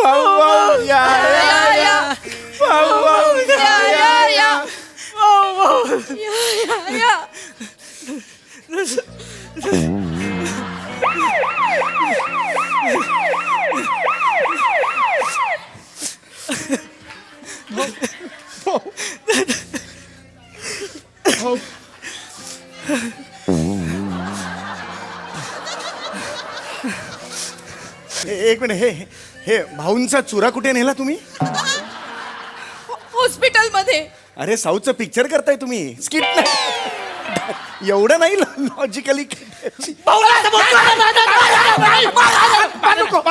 भाऊ भाऊ या या, भाऊ भाऊ या या. एक मिनिट, हे भाऊंचा चुरा कुठे नेला तुम्ही? हॉस्पिटल मध्ये. अरे साऊथचं पिक्चर करताय तुम्ही, स्किट नाही एवढं नाही लॉजिकली.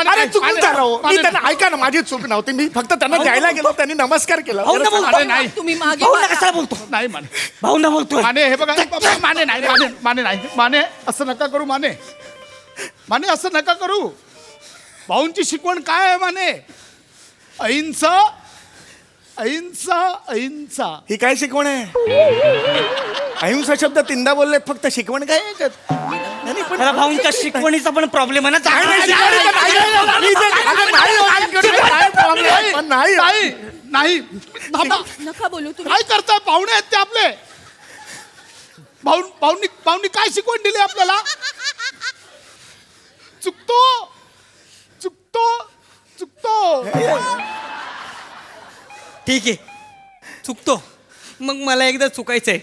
अरे चुकून झालं हो. मी त्यांना ऐका ना, माझी चूक नव्हती. मी फक्त त्यांना द्यायला गेलो, त्यांनी नमस्कार केला. नाही तुम्ही मागे भाऊ कशाला बोलतो? नाही माने भाऊ ना बोलतोय. माने हे बघा माने नाही माने असं नका करू. माने असं नका करू. भाऊंची शिकवण काय आहे माने? अहिंसा अहिंसा अहिंसा. ही काय शिकवण आहे? अहिंसा शब्द तीनदा बोलले, फक्त शिकवण काय आहे याच्यात? नाही, पण मला भाऊंच्या शिकवणीचा पण प्रॉब्लेम आहे ना. नाही नाही नाही नका बोलू तुम्ही. काय करताय? पाहुणे आहेत ते आपले. भाऊंनी काय शिकवण दिली आपल्याला? चुकतो चुकतो चुकतो. ठीक आहे, चुकतो. मग मला एकदा चुकायचंय.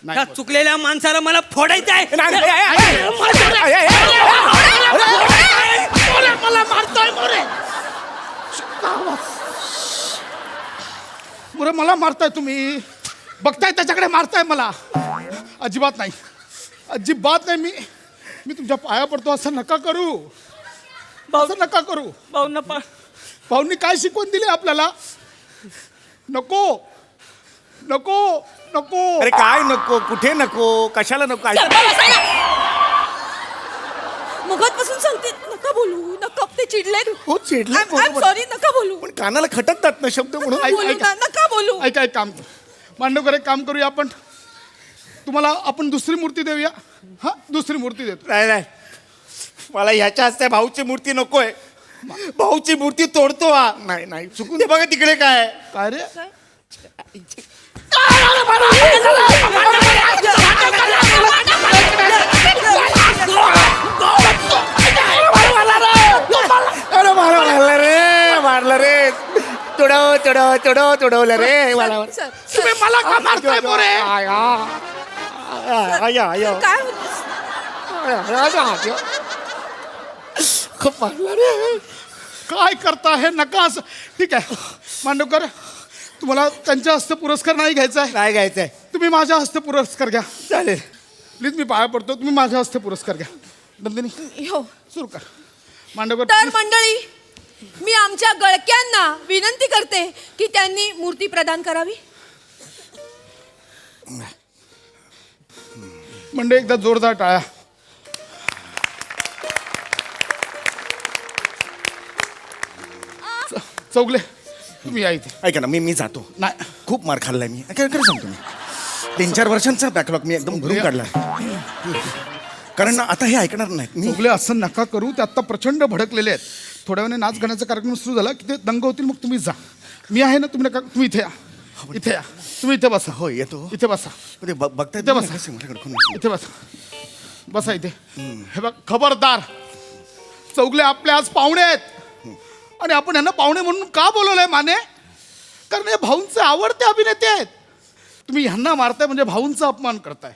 त्या चुकलेल्या माणसाला मला फोडायचं आहे. मला मारताय मोरे. मोरे मला मारताय तुम्ही. बघताय त्याच्याकडे मारताय मला. अजिबात नाही, अजिबात नाही. मी तुमच्या पाया पडतो. असं नका करू, असं नका करू. भाऊंनी काय शिकवण दिली आपल्याला? नको नको नको. अरे काय नको? कुठे नको? कशाला नको? मगातपासून सांगते नका बोलू. नका, ते चिडले. हो, चिडले, बरोबर. सॉरी, नका बोलू. पण कानाला खटकतात ना शब्द म्हणून. नका बोलू ना, नका बोलू. ऐका एक काम मांडवकर, एक काम करूया आपण. तुम्हाला आपण दुसरी मूर्ती देऊया. हा, दुसरी मूर्ती देतो. नाही नाही, मला ह्याच्या हस्ते भाऊची मूर्ती नकोय. भाऊची मूर्ती तोडतो हा. नाही नाही, चुकून ते बघा तिकडे काय. काय रे? अरे मारलं रे. तुडवलं रे मला. तुम्ही मला का मारताय मोरे? काय होतं? खूप मारलं रे. काय करता हे? नका असं. ठीक आहे मांडवकर, तुम्हाला त्यांच्या हस्ते पुरस्कार नाही घ्यायचा आहे. काय घ्यायचंय? तुम्ही माझ्या हस्ते पुरस्कार घ्या. चालेल. प्लीज, मी पाया पडतो. तुम्ही माझ्या हस्ते पुरस्कार घ्या. नंदिनी हो. सुरू कर. मांडवकर तर मंडळी, मी आमच्या गळक्यांना विनंती करते की त्यांनी मूर्ती प्रदान करावी. म्हणजे एकदा जोरदार टाळ्या. चौगले, तुम्ही या इथे. ऐका ना, मी जातो. नाही, खूप मार खाल्लाय मी. काय खरं सांगतो मी. 3-4 वर्षांचा बॅकलॉग मी एकदम भरून काढला. कारण ना आता हे ऐकणार नाहीत. मी चौगले, असं नका करू. ते आता प्रचंड भडकलेले आहेत. थोड्या वेळाने नाच गाण्याचा कार्यक्रम सुरू झाला की ते दंग होतील. मग तुम्ही जा. मी आहे ना, तुम्ही नका. तुम्ही इथे या. इथे या. तुम्ही इथे बसा. हो, येतो. इथे बसा. ते बघताय इथे बसा. इथे बसा. बसा इथे. हे बघ, खबरदार. चौगले आपले आज पाहुणे आहेत. आणि आपण यांना पाहुणे म्हणून का बोलवलंय माने? कारण हे भाऊंचे आवडते अभिनेते आहेत. तुम्ही ह्यांना मारताय म्हणजे भाऊंचा अपमान करताय.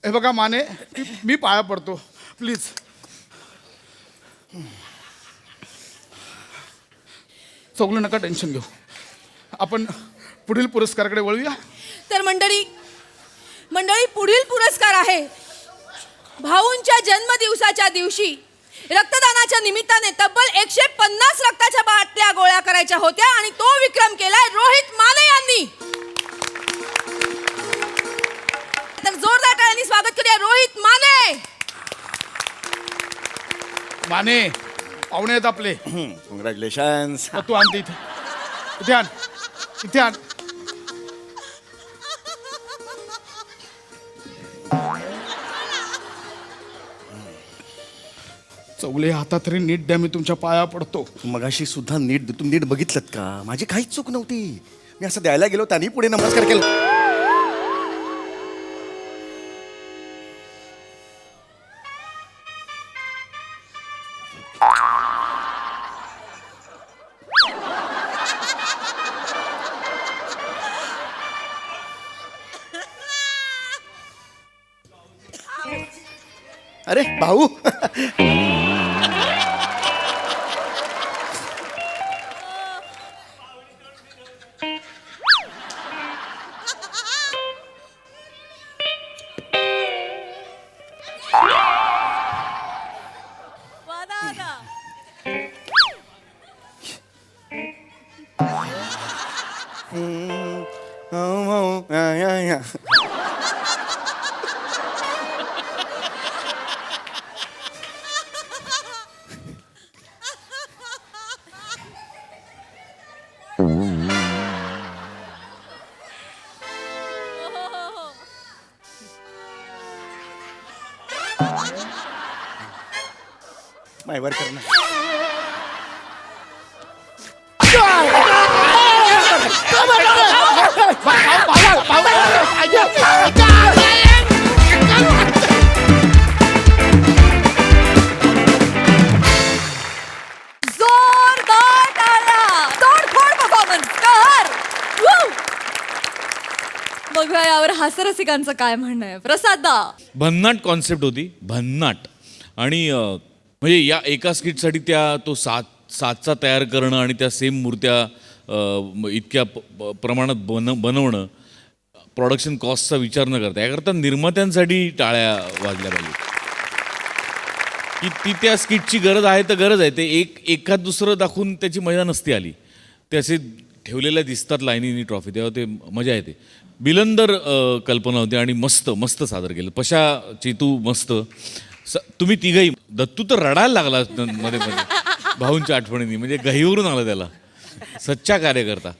हे बघा माने, मी पाया पडतो. प्लीज. चौगले, नका टेन्शन घेऊ. आपण पुढील पुरस्काराकडे वळूया. तर मंडळी, पुढील पुरस्कार आहे भाऊंच्या जन्मदिवसाच्या दिवशी रक्तदानाच्या निमित्ताने तब्बल 150 रक्ताच्या बाटल्या गोळा करायच्या होत्या आणि तो विक्रम केलाय रोहित माने यांनी. तर जोरदार टाळ्यांनी स्वागत करूया रोहित माने. माने, पाहुणे आहेत आपले. कॉंग्रॅच्युलेशन्स. तू आणते इथे. इथे आण. इथे आण. चौगले, आता तरी नीट द्या. मी तुमच्या पाया पडतो. मगाशी सुद्धा नीट तुम्ही नीट बघितलं का? माझी काहीच चूक नव्हती. मी असं द्यायला गेलो, त्यांनी पुढे नमस्कार केला. अरे भाऊ. मायवर करणं जोरदार टाळ्या तोडफोड परफॉर्मन्स कर Woo! बघूया यावर हास्यरसिकांचं काय म्हणणं आहे. प्रसादा. भन्नाट कॉन्सेप्ट होती, भन्नाट. आणि म्हणजे या एका स्किटसाठी तो सातचा तयार करणं आणि त्या सेम मूर्त्या इतक्या प्रमाणात बनवणं, प्रोडक्शन कॉस्टचा विचार न करता, याकरता निर्मात्यांसाठी टाळ्या वाजल्या पाहिजे की ती त्या स्किटची गरज आहे तर गरज आहे. ते एखाद दुसरं दाखवून त्याची मजा नसती आली. ते असे ठेवलेल्या दिसतात लाईनीनी ट्रॉफी, तेव्हा ते मजा येते. बिलंदर कल्पना होती आणि मस्त मस्त सादर केलं. पशा, चेतू मस्त. तुम्ही तिघही, दत्तू तर रडायला लागला मध्ये भाऊंच्या आठवणींनी, म्हणजे गहीवरून आलं त्याला. सच्चा कार्यकर्ता.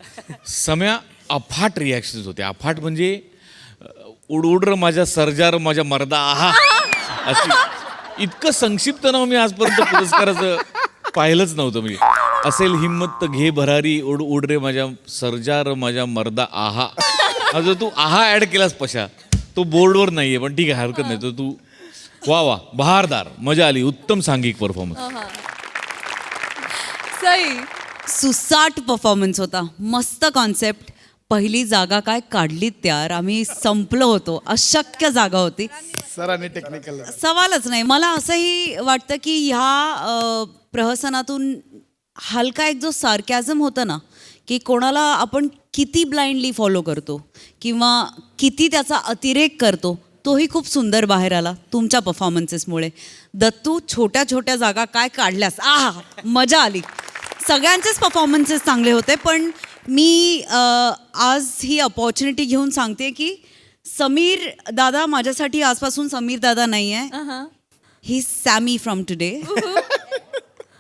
सम्या अफाट रिॲक्शन्स होते, अफाट म्हणजे उड र माझ्या सर्जार माझ्या मर्दा आहा अशी. इतकं संक्षिप्त नाव मी आजपर्यंत पुरस्काराचं पाहिलंच नव्हतं. म्हणजे असेल हिम्मत घे भरारी, उड रे माझ्या सर्जार माझ्या मर्दा आहा. जर तू आहा ऍड केलास पशा, तो बोर्डवर नाहीये पण ठीक आहे, हरकत नाही. तर तू वा बहारदार, मजा आली, उत्तम सांघिक परफॉर्मन्स. सई. सुसाट परफॉर्मन्स होता, मस्त कॉन्सेप्ट. पहिली जागा काय काढलीत त्यार, आम्ही संपलो होतो. अशक्य जागा होती, सरांनी टेक्निकल सवालच नाही. मला असंही वाटतं की ह्या प्रहसनातून हलका एक जो सार्कॅझम होतं ना, की कोणाला आपण किती ब्लाइंडली फॉलो करतो किंवा किती त्याचा अतिरेक करतो, तोही खूप सुंदर बाहेर आला तुमच्या परफॉर्मन्सेसमुळे. दत्तू, छोट्या छोट्या जागा काय काढल्यास, मजा आली. सगळ्यांचेच परफॉर्मन्सेस चांगले होते, पण मी आज ही अपॉर्च्युनिटी घेऊन सांगते की समीर दादा माझ्यासाठी आजपासून समीर दादा नाही आहे, he Sammy from today.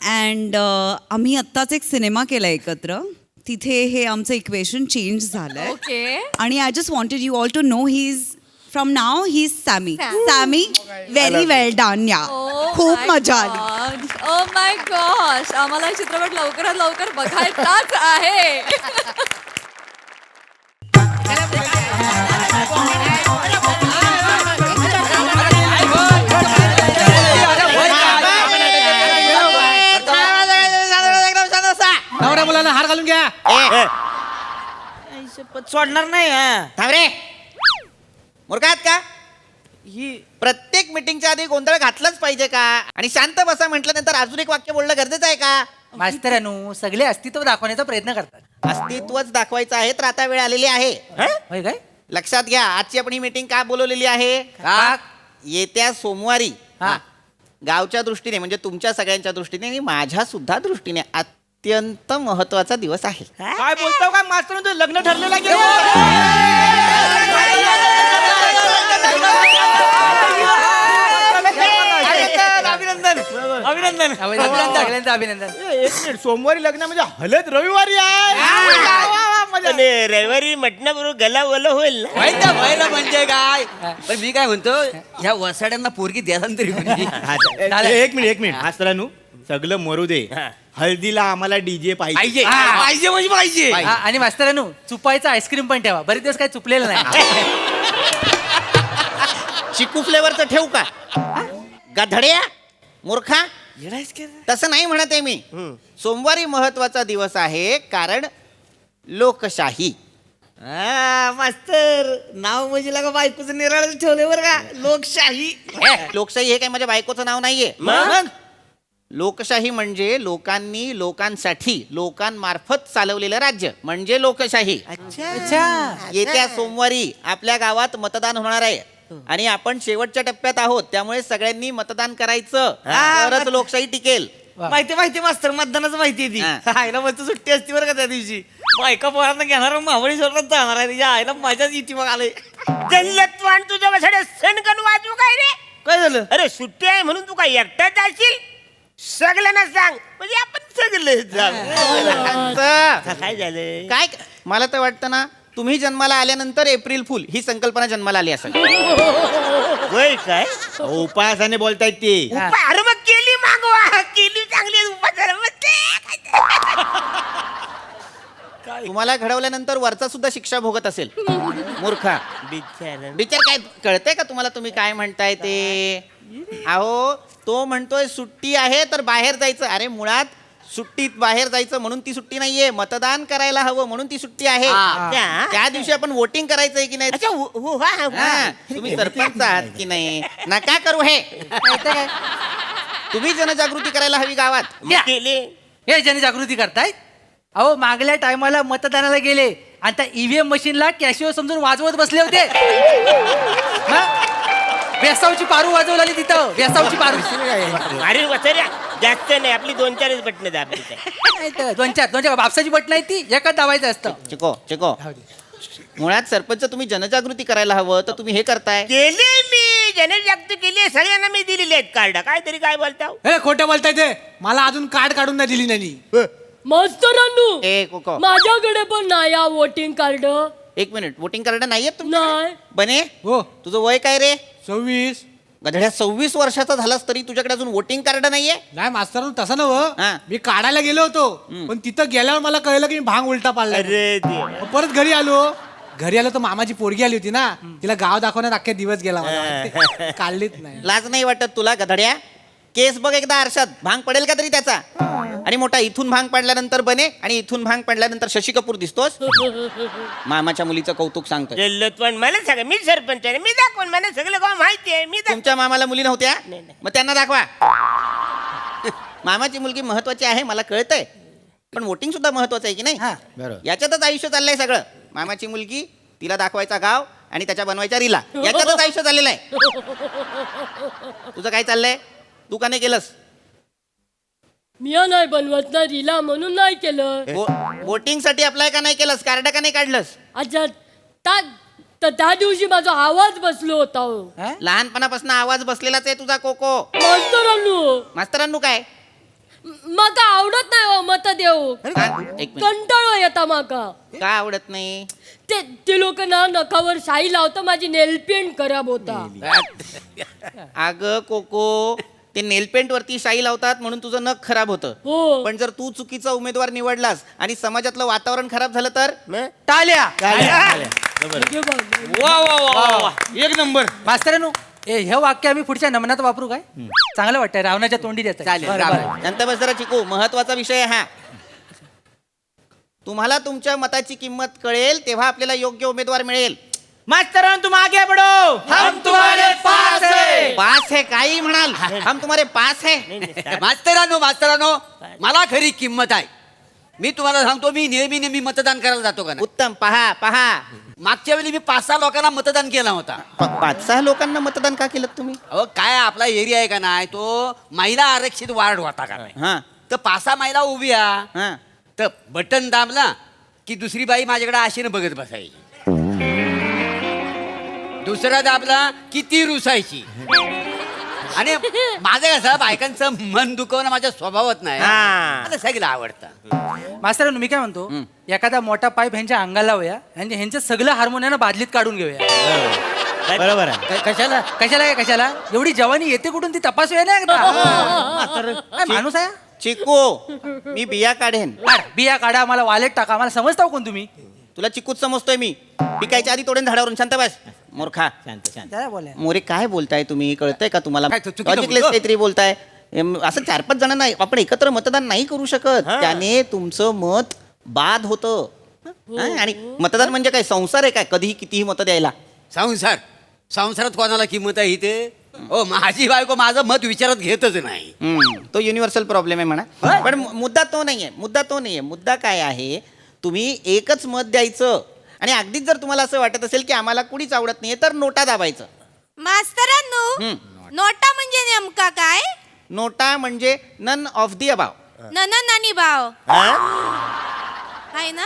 And आम्ही आत्ताच एक सिनेमा केला एकत्र, तिथे हे आमचं इक्वेशन चेंज झालंय. ओके. आणि I just wanted you all to know he is from now he is Sammy. Sammy, very well done. या खूप मजा आली. ओ माय गॉश, आम्हाला हा चित्रपट लवकरात लवकर बघायचाच आहे. नवऱ्या मुलांना हार घालून घ्या. सोडणार नाही. थांब रे, मूर्खात का? ही प्रत्येक मिटिंगच्या आधी गोंधळ घातलाच पाहिजे का? आणि शांत बसा म्हटल्यानंतर अजून एक वाक्य बोलणं गरजेचं आहे का? मास्तरानू सगळे अस्तित्व दाखवण्याचा प्रयत्न करतात. अस्तित्वच दाखवायचं आहे तर आता वेळ आलेली आहे. होय काय? लक्षात घ्या, आजची आपण ही मीटिंग का बोलवलेली आहे? का? येत्या सोमवारी हा. गावच्या दृष्टीने म्हणजे तुमच्या सगळ्यांच्या दृष्टीने आणि माझ्या सुद्धा दृष्टीने अत्यंत महत्वाचा दिवस आहे. काय बोलतो काय मास्तर, लग्न ठरलेलं अभिनंदन अभिनंदन अभिनंदन अभिनंदन. एक मिनिट, सोमवारी लग्न म्हणजे हलत रविवारी आहे. रविवारी म्हटण्याबरोबर गला ओलं होईल. व्हायला म्हणजे काय? पण मी काय म्हणतो, ह्या वसाड्यांना पोरगी द्यायला तरी एक मिनिट मास्तरानू, सगळं मरू दे. हळदीला आम्हाला डीजे पाहिजे. पाहिजे म्हणजे पाहिजे. आणि मास्तरानू चुपायचं आईस्क्रीम पण ठेवा, बरेच दिवस काय चुपलेलं नाही. चिकू फ्लेवरचं ठेवू का? गधड्या, मूर्खा, तसं नाही म्हणत आहे मी. सोमवारी महत्वाचा दिवस आहे कारण लोकशाही. मास्तर, नाव म्हणजे लागा बायकोचं निराळच ठेवलंय बरं का. लोकशाही. लोकशाही हे काय माझ्या बायकोचं नाव नाहीये. मग लोकशाही म्हणजे लोकांनी लोकांसाठी लोकांमार्फत चालवलेलं राज्य म्हणजे लोकशाही. येत्या सोमवारी आपल्या गावात मतदान होणार आहे आणि आपण शेवटच्या टप्प्यात आहोत, त्यामुळे सगळ्यांनी मतदान करायचं, तरच लोकशाही टिकेल. माहिती मास्तर, मतदानाचं माहिती ती. आईला मस्त सुट्टी असती बरं का त्या दिवशी. बायका पोरांना घेणार, महाबळेश्वरात जाणार आहे. तिच्या आईला माझ्याच इथे मग आलंय. जल्लतवान तुझ्या सण कण वाजू काय रे? काय झालं? अरे सुट्टी आहे म्हणून तू काय एकटाच जाशील? सगळ्यांना सांग म्हणजे आपण सगळे असं. काय झालं काय मला तर वाटतं ना तुम्ही जन्माला आल्यानंतर एप्रिल फुल ही संकल्पना जन्माला आली असेल. होय काय उपासाने बोलतायत ते अरे मग केली मागवा केली चांगली उपासाने तुम्हाला घडवल्यानंतर वरचा सुद्धा शिक्षा भोगत असेल. मूर्खा बिचार काय कळतंय का तुम्हाला तुम्ही काय म्हणताय ते? अहो तो म्हणतोय सुट्टी आहे तर बाहेर जायचं. अरे मुळात सुट्टीत बाहेर जायचं म्हणून ती सुट्टी नाहीये, मतदान करायला हवं म्हणून ती सुट्टी आहे. त्या दिवशी आपण वोटिंग करायचंय की नाही? हा, तुम्ही सरपंच आहात की नाही? नका करू हे. तुम्ही जनजागृती करायला हवी गावात. हे जनजागृती करताय? अहो मागल्या टायमाला मतदानाला गेले आणि त्या ईव्हीएम मशीनला कॅशिओ समजून वाजवत बसले होते. वेसावची पारू वाजवली तिथं, वेसावची पारू. अरे वसऱ्या जास्त नाही आपली 2-4 बटणं दाबली. दोन चार बापसाची बटन आहे ती एकच दाबायचं असतं. चिको मुळात सरपंच तुम्ही जनजागृती करायला हवं तर तुम्ही हे करताय. केले मी जनजागृती केली सगळ्यांना मी दिलेली आहेत कार्ड काहीतरी काय बोलता हे खोटं बोलताय ते मला अजून कार्ड काढून नाही दिली नाही. मास्तरांनो ए कोको माझ्याकडे पण नाही या वोटिंग कार्ड. एक मिनिट वोटिंग कार्ड नाहीये नाही. बने हो तुझं वय काय रे? 26. गधड्या 26 वर्षाचा झालास तरी तुझ्याकडे अजून वोटिंग कार्ड नाहीये? नाही मास्तर तसं नव्ह हा. मी काढायला गेलो होतो पण तिथं गेल्यावर मला कळलं की मी भांग उलटा पाडला. परत घरी आलो तर मामाची पोरगी आली होती ना तिला गाव दाखवण्यात अख्खे दिवस गेला मला. काढलीच नाही. लाज नाही वाटत तुला गधड्या? केस बघ एकदा आरशात, भांग पडेल का तरी त्याचा? आणि मोठा इथून भांग पडल्यानंतर बने आणि इथून भांग पडल्यानंतर शशी कपूर दिसतोस. मामाच्या मुलीचं कौतुक सांगतो. पण मला सांगा मी सरपंच आहे मी दाखवून मला सगळं गाव माहिती आहे मी तुमच्या मामाला मुली नव्हत्या? मग त्यांना दाखवा. मामाची मुलगी महत्वाची आहे मला कळतंय, पण वोटिंग सुद्धा महत्वाचं आहे की नाही? याच्यातच आयुष्य चाललंय सगळं. मामाची मुलगी, तिला दाखवायचा गाव आणि त्याच्या बनवायच्या रीला, याच्यातच आयुष्य चाललेलं आहे. तुझं काय चाललंय? तू का नाही केलंस? मी नाही बनवत ना रीला म्हणून नाही केलं. वोटिंग साठी अप्लाय का नाही केलंस? कार्ड का नाही काढलंस? अच्छा त्या दिवशी माझा आवाज बसलो होता हो. लहानपणापासून आवाज बसलेलाच आहे तुझा कोको. मास्तरांनो काय माका आवडत नाही हो मत देऊ. एक मिनिट. कंटाळो येता माका. का आवडत नाही? ते लोक ना नखावर शाई लावता माझी नेलपेंट खराब होता. अग कोको ते नेलपेंट वरती शाई लावतात म्हणून तुझं नख खराब होतं. हो. पण जर तू चुकीचा उमेदवार निवडलास आणि समाजातलं वातावरण खराब झालं तर? टाळ्या. एक नंबर. मास्तरांनो हे वाक्य आम्ही पुढच्या नमनात वापरू काय? चांगलं वाटतंय रावणाच्या तोंडी देत. नंतर बस जरा चिकू, महत्वाचा विषय हा. तुम्हाला तुमच्या मताची किंमत कळेल तेव्हा आपल्याला योग्य उमेदवार मिळेल. मास्तरांनो तुम आगे बढ़ो हम तुम्हारे पास है. पास है काही म्हणाल? हम तुम्हारे पास है. मास्तरांनो मला खरी किंमत आहे. मी तुम्हाला सांगतो मी नेहमी मतदान करायला जातो का नाही. उत्तम. पहा मागच्या वेळी मी 5-6 लोकांना मतदान केला होता. 5-6 लोकांना मतदान का केलं तुम्ही? अहो काय आपला एरिया आहे का नाही तो महिला आरक्षित वार्ड होता का नाही. हा तर 5-6 महिला उभी आहे हा तर बटन दाबला की दुसरी बाई माझ्याकडे आशेने बघत बसायची. दुसरा दाबला की ती रुसायची. आणि माझं कसं बायकांचं मन दुखवणं माझ्या स्वभावात नाही. मला सगळं आवडतं. मास्तरांनो मी काय म्हणतो एखादा मोठा पाईप ह्यांच्या अंगाला लावूया आणि ह्यांचं सगळं हार्मोनियानं बादलीत काढून घेऊया. बरोबर आहे. कशाला एवढी जवानी येते कुठून ती तपासूया ना एकदा. काय माणूस आहे? चिकू मी बिया काढेन. बिया काढा मला वालेट टाका मला समजता कोण तुम्ही? तुला चिकूच समजतोय मी. पिकायच्या आधी तोडेन झाडावरून. शांत बस मूर्खा. काय बोलाय? मोरे काय बोलताय तुम्ही? कळतंय का तुम्हाला? काय चुकीचं लॉजिकलेस बोलतो? काहीतरी बोलताय. असं 4-5 जणांना आपण एकत्र मतदान नाही करू शकत. त्याने तुमचं मत बाद होतं. आणि मतदान म्हणजे काय संसार आहे काय कधीही कितीही मत द्यायला? संसारात कोणाला किंमत आहे इथे? हो माझी बायको माझं मत विचारात घेतच नाही. तो युनिव्हर्सल प्रॉब्लेम आहे म्हणा. पण मुद्दा तो नाहीये. मुद्दा काय आहे? तुम्ही एकच मत द्यायचं आणि अगदीच जर तुम्हाला असं वाटत असेल की आम्हाला कुणीच आवडत नाहीये तर नोटा दाबायचं. मास्तरांनो नोटा म्हणजे नेमका काय? नोटा म्हणजे नन ऑफ दी अबाव. नानी भाव आहे ना?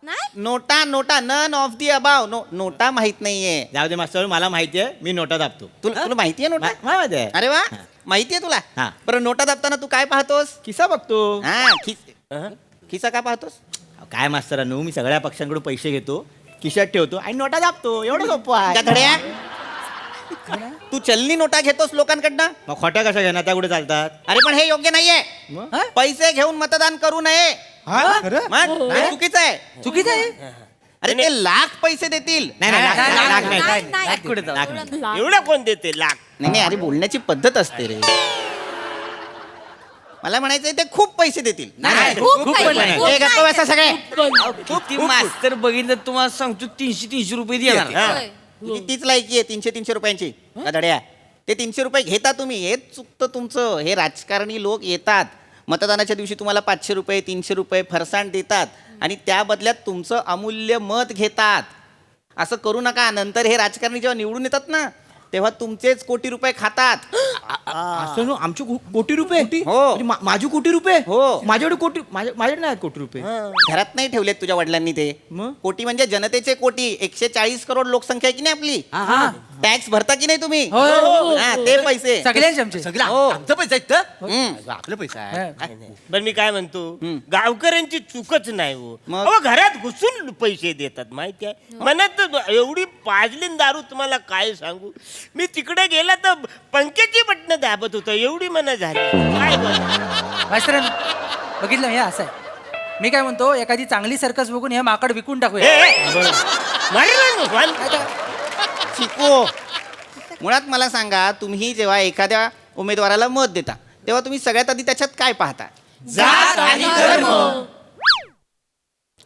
नाही नोटा नन ऑफ दी अबाव. नोटा माहित नाहीये? जाऊ दे मास्तर मला माहिती आहे मी नोटा दाबतो. तुला माहितीये नोटा? माहिती आहे. अरे वा. माहितीये तुला हा. बरं नोटा दाबताना तू काय पाहतोस किस्सा बघतो हा खिसा का पाहतोस काय मास्तरांनो मी सगळ्या पक्षांकडून पैसे घेतो खिशात ठेवतो आणि नोटा दाबतो एवढं सोपं आहे गधड्या तू चलनी नोटा घेतोस लोकांकडनं मग खोट्या कशा घेणार त्या कुठे चालतात अरे पण हे योग्य नाहीये पैसे घेऊन मतदान करू नये मग हे चुकीचं आहे चुकीचं आहे अरे ते लाख पैसे देतील नाही नाही लाख नाही, लाख नाही, नाही, लाख नाही. कुठे जाऊ? लाख नाही. एवढं कोण देते लाख नाही अरे बोलण्याची पद्धत असते रे मला म्हणायचंय ते खूप पैसे देतील नाही, खूप खूप काही पण नाही. नाही. खूप हे गप्प बसा सगळे किती मास्तर बघितलं तुम्हाला सांगतो 300 रुपये द्या होय. तुझी तीच लायकी आहे 300 रुपयांची गधड्या ते 300 रुपये घेता तुम्ही हेच चुकतं तुमचं हे राजकारणी लोक येतात मतदानाच्या दिवशी तुम्हाला 500 रुपये 300 रुपये फरसाण देतात आणि त्या बदल्यात तुमचं अमूल्य मत घेतात असं करू नका नंतर हे राजकारणी जेव्हा निवडून येतात ना तेव्हा तुमचेच कोटी रुपये खातात असं नो, आमचे कोटी रुपये हो. म्हणजे माझे कोटी रुपये हो. माझ्याकडे कोटी माझ्याकडे नाही आहेत कोटी रुपये घरात नाही ठेवलेत तुझ्या वडिलांनी ते मग? कोटी म्हणजे जनतेचे कोटी 140 करोड लोकसंख्या आहे की नाही आपली टॅक्स भरता की नाही तुम्ही हा, ते पैसे सगळ्यांचे आमचे सगळं हो. आमचं पैसा आहेत तर हम्म. आपलं पैसा आहे पण मी काय म्हणतो गावकऱ्यांची चूकच नाही हो मग? अहो, घरात घुसून पैसे देतात माहिती आहे मनात एवढी पाजलीन दारू तुम्हाला काय सांगू मी तिकडे गेला तर पंख्याची बटणं दाबत होतं एवढी मनं झाली काय बोलू? मास्तरांनो बघितलं हे असं आहे मी काय म्हणतो एखादी चांगली सर्कस बघून हे माकड विकून ए, टाकूया ए, मारेल ना, मान. शिको मुळात मला सांगा तुम्ही जेव्हा एखाद्या उमेदवाराला मत देता तेव्हा तुम्ही सगळ्यात आधी त्याच्यात काय पाहता जात आणि धर्म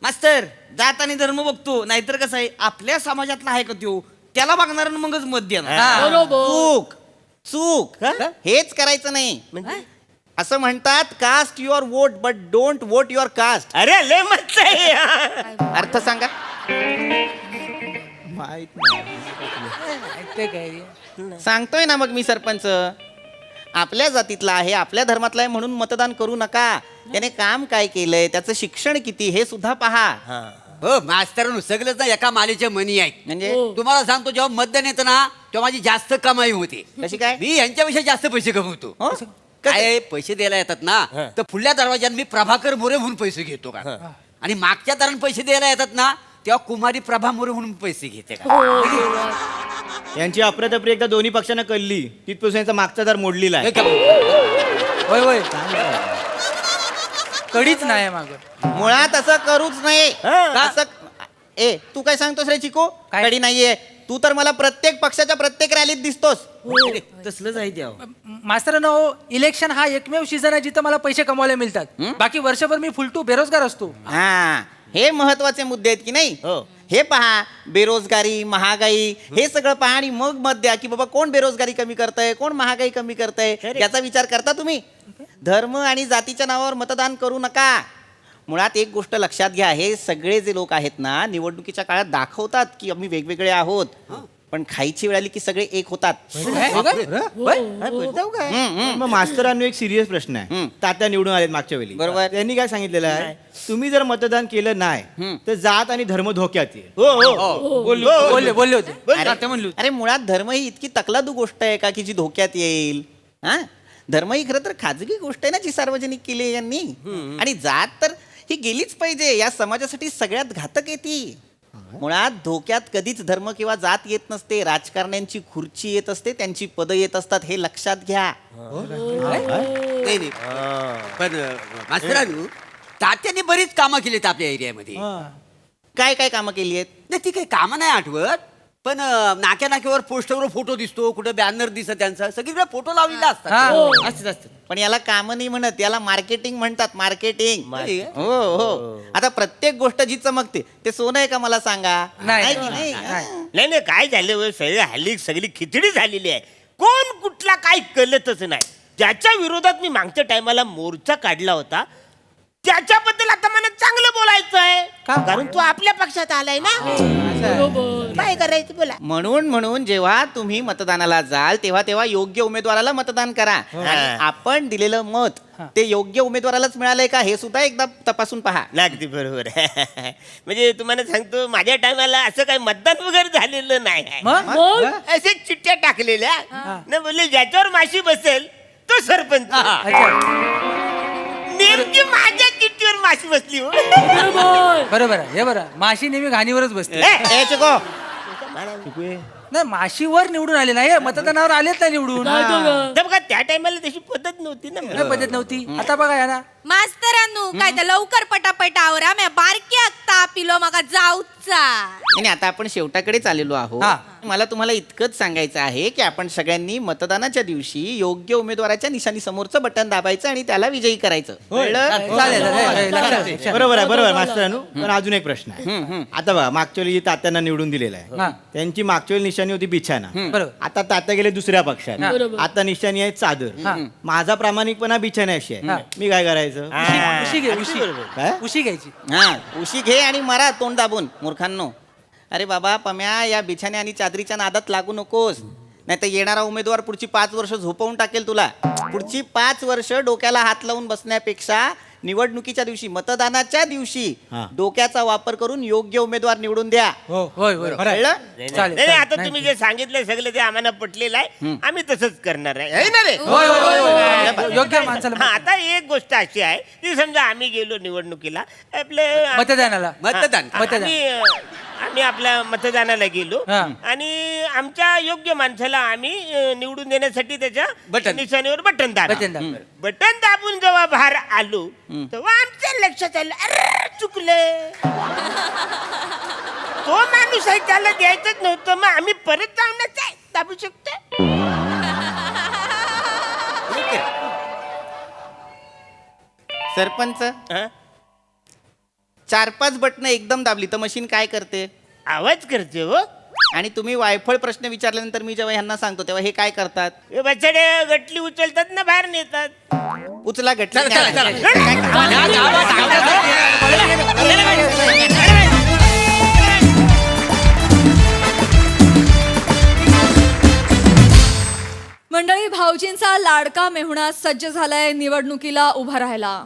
मास्तर जात आणि धर्म बघतो नाहीतर कसं आहे आपल्या समाजातला आहे का त्यो त्याला बघणार आणि मगच मत देणार चूक चूक हेच करायचं नाही असं म्हणतात cast your vote but don't vote your caste अरे लय मस्त आहे अर्थ सांगा सांगतोय ना मग मी सरपंच आपल्या जातीतला आहे आपल्या धर्मातला आहे म्हणून मतदान करू नका त्याने काम काय केलंय त्याचं शिक्षण किती हे सुद्धा पहा हो मास्तरांनो सगळंच ना एका मालेच्या मनी आहेत म्हणजे तुम्हाला सांगतो जेव्हा मतदान येतं ना तेव्हा माझी जास्त कमाई होते कशी काय मी यांच्यापेक्षा जास्त पैसे कमवतो हो? काय पैसे द्यायला येतात ना तर पुढल्या दरवाज्यात मी प्रभाकर मोरे म्हणून पैसे घेतो का आणि मागच्या दारात पैसे द्यायला येतात ना तेव्हा कुमारी प्रभा मोरे म्हणून पैसे घेते का यांची अप्रतप्री एकदा दोन्ही पक्षांना कळली तिथपासून यांचा मागचा दार मोडलेला आहे हे का- होय होय कडीच नाही माग मुळात असं करूच नाही असं ए तू काय सांगतोस रे चिको काय? कडी नाहीये तू तर मला प्रत्येक पक्षाच्या प्रत्येक रॅलीत दिसतोस तसलंच आहे त्या मास्तरांनो इलेक्शन हा एकमेव सीझन आहे जिथं मला पैसे कमवायला मिळतात बाकी वर्षभर मी फुलटू बेरोजगार असतो हा हे महत्वाचे मुद्दे आहेत की नाही हे पहा बेरोजगारी महागाई हे सगळं पहा आणि मग मत द्या की बाबा कोण बेरोजगारी कमी करतंय कोण महागाई कमी करतंय याचा विचार करता तुम्ही धर्म आणि जातीच्या नावावर मतदान करू नका मुळात एक गोष्ट लक्षात घ्या हे सगळे जे लोक आहेत ना निवडणुकीच्या काळात दाखवतात की आम्ही वेगवेगळे आहोत पण खायची वेळ आली की सगळे एक होतात मग मास्तरांनो एक सिरियस प्रश्न आहे तात्या निवडून आलेत मागच्या वेळी बरोबर. त्यांनी काय सांगितलेलं आहे तुम्ही जर मतदान केलं नाही तर जात आणि धर्म धोक्यात येईल बोलले होते अरे मुळात धर्म ही इतकी तकलादू गोष्ट आहे का की जी धोक्यात येईल हा धर्म ही खरं तर खाजगी गोष्ट आहे ना जी सार्वजनिक केली आहे यांनी आणि जात तर ही गेलीच पाहिजे या समाजासाठी सगळ्यात घातक आहे ती मुळात धोक्यात कधीच धर्म किंवा जात येत नसते राजकारण्यांची खुर्ची येत असते त्यांची पदं येत असतात हे लक्षात घ्या नाही नाही. पण मास्तरांनो तात्याने बरीच कामं केलीत आपल्या एरियामध्ये काय काय कामं केली आहेत नाही ती काही कामं नाही आठवत पण नाक्या नाक्यावर पोस्टरवर फोटो दिसतो कुठं बॅनर दिसत त्यांचा सगळीकडे फोटो लावलेला असतात असतात असतात पण याला कामं नाही म्हणत याला मार्केटिंग म्हणतात मार्केटिंग हो हो आता प्रत्येक गोष्ट जी चमकते ते सोनं आहे का मला सांगा नाही, की नाही नाही नाही काय झालं हो, सगळी हल्ली सगळी खिचडी झालेली आहे कोण कुठला काय कळतच नाही ज्याच्या विरोधात मी मागच्या टायमाला मोर्चा काढला होता त्याच्याबद्दल आता मला चांगलं बोलायचं आहे कारण तू आपल्या पक्षात आलाय ना काय करायचं बोला म्हणून जेव्हा तुम्ही मतदानाला जाल तेव्हा योग्य उमेदवाराला मतदान करा आणि आपण दिलेलं मत ते योग्य उमेदवारालाच मिळालंय का हे सुद्धा एकदा तपासून पहा अगदी बरोबर म्हणजे तुम्हाला सांगतो माझ्या टायमाला असं काही मतदान वगैरे झालेलं नाही असे चिठ्ठ्या टाकलेल्या ना बोलले ज्याच्यावर माशी बसेल तो सरपंच नेमकी माझ्या चिठ्ठीवर माशी बसली हो बरोबर आहे हे बरं माशी नेहमी घाणीवरच बसते ए, चिको. नाही माशीवर निवडून आले नाही मतदानावर आलेच नाही निवडून तर बघा त्या टायमाला तशी पद्धत नव्हती ना नाही पद्धत नव्हती आता बघा या ना मास्तरांनो काय तर लवकर पटापट आवरा म्या बारकी आत्ता पिलो माका जाऊचा आणि आता आपण शेवटाकडेच आलेलो आहोत हा. मला तुम्हाला इतकंच सांगायचं आहे की आपण सगळ्यांनी मतदानाच्या दिवशी योग्य उमेदवाराच्या निशाणी समोरचं बटन दाबायचं आणि त्याला विजयी करायचं कळलं? चालेल लक्षात बरोबर आहे मास्तरानू पण अजून एक प्रश्न आहे आता बघा मागच्या वेळी जी तात्यांना निवडून दिलेलं हा. आहे त्यांची मागच्या वेळी निशाणी होती बिछाना बरोबर. आता तात्या गेले दुसऱ्या पक्षात हा. आता निशाणी आहे चादर हा. माझा प्रामाणिकपणा बिछाण्याशी हा. आहे मी काय करायचं उशी घे उशी काय? उशी घ्यायची हा उशी घे आणि मरा तोंड दाबून मूर्खांनो. अरे बाबा पम्या या बिछाण्या आणि चादरीच्या नादात लागू नकोस नाही तर येणारा उमेदवार पुढची 5 वर्ष झोपवून टाकेल तुला. पुढची 5 वर्ष डोक्याला हात लावून बसण्यापेक्षा निवडणुकीच्या दिवशी मतदानाच्या दिवशी हा. डोक्याचा वापर करून योग्य उमेदवार निवडून द्या. होय होय कळलं? चालेल, नाही, आता चालेल. तुम्ही जे सांगितलं सगळं ते आम्हाला पटलेलं आहे आम्ही तसंच करणार आहे है ना रे होय होय होय योग्य माणसाला हा, आता एक गोष्ट अशी आहे की समजा आम्ही गेलो निवडणुकीला आपलं मतदानाला मतदान आम्ही आपल्या मतदानाला गेलो हा. आणि आमच्या योग्य माणसाला आम्ही निवडून देण्यासाठी त्याच्या बटन. निशाणीवर बटन बटन दाबलं दाबलं. बटन दाबून जेव्हा बाहेर आलो तेव्हा आमच्या लक्षात आलं अरे चुकलं तो माणूस आहे त्याला द्यायचंच नव्हतं मग आम्ही परत जाऊनच आहे दाबू शकतो सरपंच हा? 4-5 बटन एकदम दाबली तर मशीन काय करते आवाज करते हो आणि तुम्ही वायफळ प्रश्न विचारल्यानंतर मी जेव्हा ह्यांना सांगतो तेव्हा हे काय करतात हे बछडे गटली उचलतात ना बाहेर नेतात उचला गटली चला, चला, चला. मंडळी भाऊजींचा लाडका मेहुणा सज्ज झालाय निवडणुकीला उभा राहायला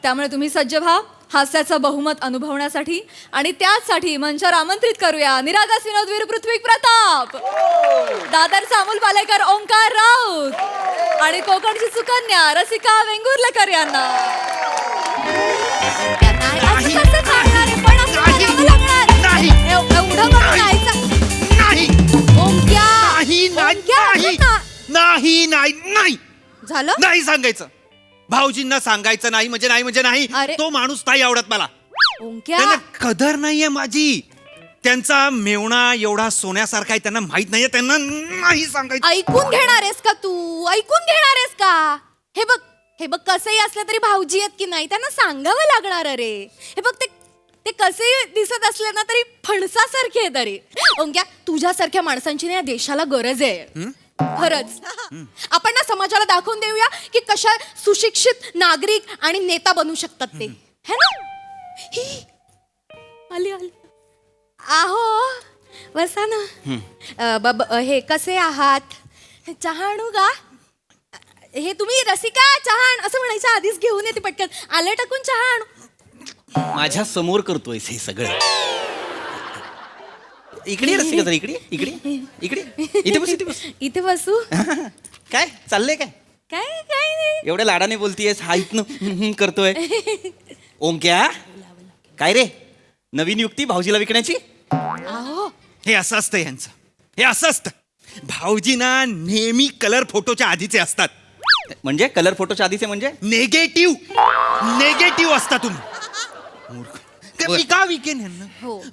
त्यामुळे तुम्ही सज्ज व्हा हास्याचं बहुमत अनुभवण्यासाठी आणि त्याचसाठी मंचावर आमंत्रित करूया निरागस विनोदवीर पृथ्वी प्रताप दादरचा अमोल पालेकर ओंकार राऊत आणि कोकणची सुकन्या रसिका वेंगुर्लेकर यांना असं कसं सांगणार आहे? पण असं म्हणावं लागणार. एवढं करून यायचं. ओंक्या. ओंक्या, नाही झालं नाही सांगायचं भाऊजींना सांगायचं नाही म्हणजे नाही अरे. तो माणूस नाही आवडत मला ओंक्या त्यांना कदर नाहीये माझी त्यांचा मेवणा एवढा सोन्यासारखा आहे त्यांना माहित नाहीये त्यांना नाही सांगायचं ऐकून घेणार आहेस का तू ऐकून घेणार आहेस का हे बघ कसंही असलं तरी भाऊजी आहेत की नाही त्यांना सांगावं लागणार अरे हे बघ ते कसेही दिसत असले ना तरी फणसासारखे आहेत अरे ओंक्या तुझ्यासारख्या माणसांची ना या देशाला गरज आहे खरंच आपण ना समाजाला दाखवून देऊया की कशा सुशिक्षित नागरिक आणि नेता बनू शकतात ते है ना ही आली आहो बसा ना हे कसे आहात चहा आणू का हे तुम्ही रसिका चहा असं म्हणायच्या आधीच घेऊन येते पटकन आलं टाकून चहा आणू माझ्या समोर करतोयस हे सगळं इकडे ये रसिका जरा इकडे इथे बस इथे बसू काय चाललंय काय काय काय नाही एवढ्या लाडाने बोलतीयस हा इथनं करतोय ओंक्या काय रे नवीन युक्ती भाऊजीला विकण्याची आहो हे असं असतं यांचं हे असं असतं भाऊजी ना नेहमी कलर फोटोच्या आधीचे असतात म्हणजे कलर फोटोच्या आधीचे म्हणजे नेगेटिव्ह असता तुम्ही मूर्ख